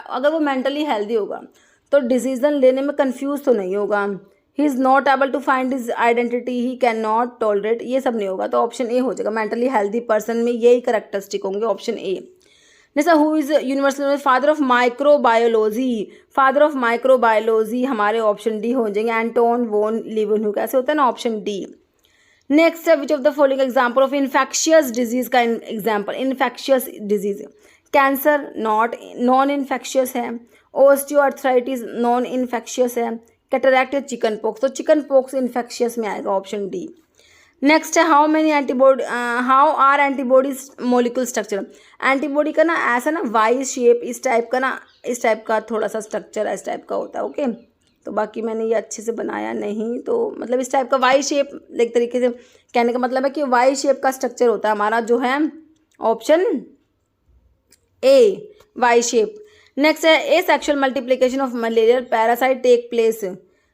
अगर वो मेंटली हेल्दी होगा तो डिसीजन लेने में कन्फ्यूज तो नहीं होगा। He is not able to find his identity, he can not tolerate, ये सब नहीं होगा। तो ऑप्शन ए हो जाएगा, मेंटली हेल्दी पर्सन में यही करेक्टरिस्टिक होंगे, ऑप्शन ए। जैसा who is universal father of microbiology, father of microbiology हमारे ऑप्शन डी हो जाएंगे, एंटोन वॉन लीवेनहुक, कैसे होता है ना, ऑप्शन डी। नेक्स्ट है which of the following example of infectious disease का example, infectious disease, cancer not non infectious है, ओस्टियोआर्थराइटिस नॉन इन्फेक्शियस है, कैटरैक्ट, चिकन पॉक्स, तो चिकन पॉक्स इन्फेक्शियस में आएगा, ऑप्शन डी। नेक्स्ट है how many antibody, how are antibodies molecular structure, antibody का ना ऐसा ना वाई शेप, इस टाइप का ना, इस टाइप का थोड़ा सा स्ट्रक्चर इस टाइप का होता है, ओके। तो बाकी मैंने ये अच्छे से बनाया नहीं, तो मतलब इस टाइप का वाई शेप, एक तरीके से कहने का मतलब है कि वाई शेप का स्ट्रक्चर होता है हमारा, जो है option A, Y shape. Next है asexual multiplication of malarial parasite take place,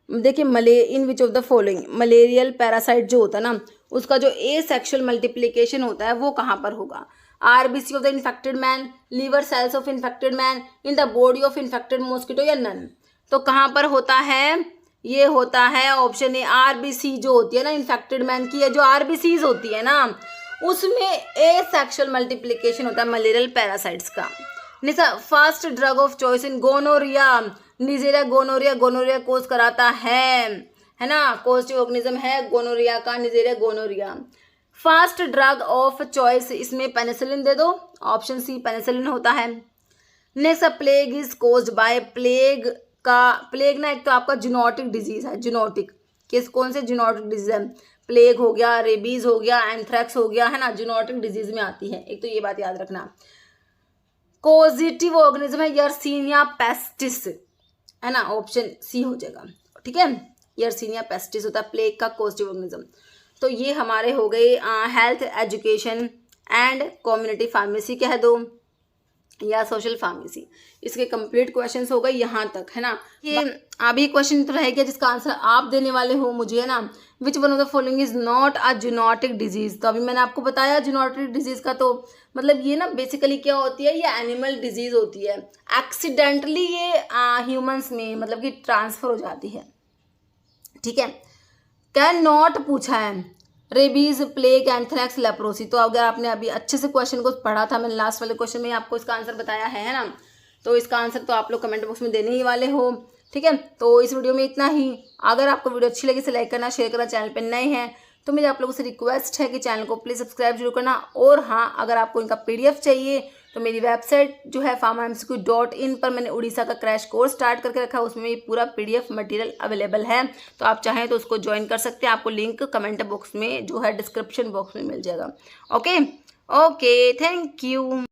देखिए in which of the following, malarial parasite जो होता है ना, उसका जो ए सेक्सुअल मल्टीप्लिकेशन होता है वो कहाँ पर होगा। RBC of the infected man, liver cells of infected man, in the body of infected mosquito, या नन। तो कहाँ पर होता है, ये होता है ऑप्शन ए, आरबीसी जो होती है ना इन्फेक्टेड मैन की, जो आरबीसीज होती है ना, उसमें ए सेक्सुअल मल्टीप्लिकेशन होता है मलेरियल पैरासाइट्स का। First drug of choice in gonorrhoea, Neisseria gonorrhoea, gonorrhoea cause कराता है ना, कोस्टिव ऑर्गेनिज्म है गोनोरिया का, Neisseria gonorrhoea. First drug of choice, इसमें पेनिसिलिन दे दो, ऑप्शन सी पेनिसिलिन होता है। Next plague is caused by, plague का, प्लेग ना एक तो आपका जूनोटिक डिजीज है, जूनोटिक, किस कौन से जूनोटिक डिजीज है, प्लेग हो गया, रेबीज हो गया, एंथ्रैक्स हो गया, है ना, जूनोटिक डिजीज में आती है, एक तो ये बात याद रखना। कोजिटिव ऑर्गेनिज्म है यर्सीनिया पेस्टिस, है ना, ऑप्शन सी हो जाएगा, ठीक है। यर्सीनिया पेस्टिस होता है प्लेग का कोजिटिव ऑर्गेनिज्म। तो ये हमारे हो गए health, education and community pharmacy कह दो, या सोशल फार्मेसी, इसके कंप्लीट क्वेश्चंस हो गए यहाँ तक, है ना। ये अभी क्वेश्चन तो रह गया जिसका आंसर आप देने वाले हो मुझे, है ना। विच one of the following is not a zoonotic disease, तो अभी मैंने आपको बताया जूनोटिक डिजीज का, तो मतलब ये ना बेसिकली क्या होती है, ये एनिमल डिजीज होती है, एक्सीडेंटली ये ह्यूमंस में मतलब कि ट्रांसफर हो जाती है, ठीक है। कैन नॉट पूछा है, रेबीज, प्लेग, एंथ्रैक्स, लेप्रोसी। तो अगर आपने अभी अच्छे से क्वेश्चन को पढ़ा था, मैंने लास्ट वाले क्वेश्चन में आपको इसका आंसर बताया है ना, तो इसका आंसर तो आप लोग कमेंट बॉक्स में देने ही वाले हो, ठीक है। तो इस वीडियो में इतना ही। अगर आपको वीडियो अच्छी लगी तो लाइक करना, शेयर करना, चैनल पर नए हैं तो मेरे आप लोगों से रिक्वेस्ट है कि चैनल को प्लीज़ सब्सक्राइब जरूर करना। और हाँ, अगर आपको इनका PDF चाहिए तो मेरी वेबसाइट जो है pharmamcq.in पर मैंने उड़ीसा का क्रैश कोर्स स्टार्ट करके रखा है, उसमें ये पूरा PDF मटेरियल अवेलेबल है, तो आप चाहें तो उसको ज्वाइन कर सकते हैं। आपको लिंक कमेंट बॉक्स में जो है डिस्क्रिप्शन बॉक्स में मिल जाएगा। Okay, thank you.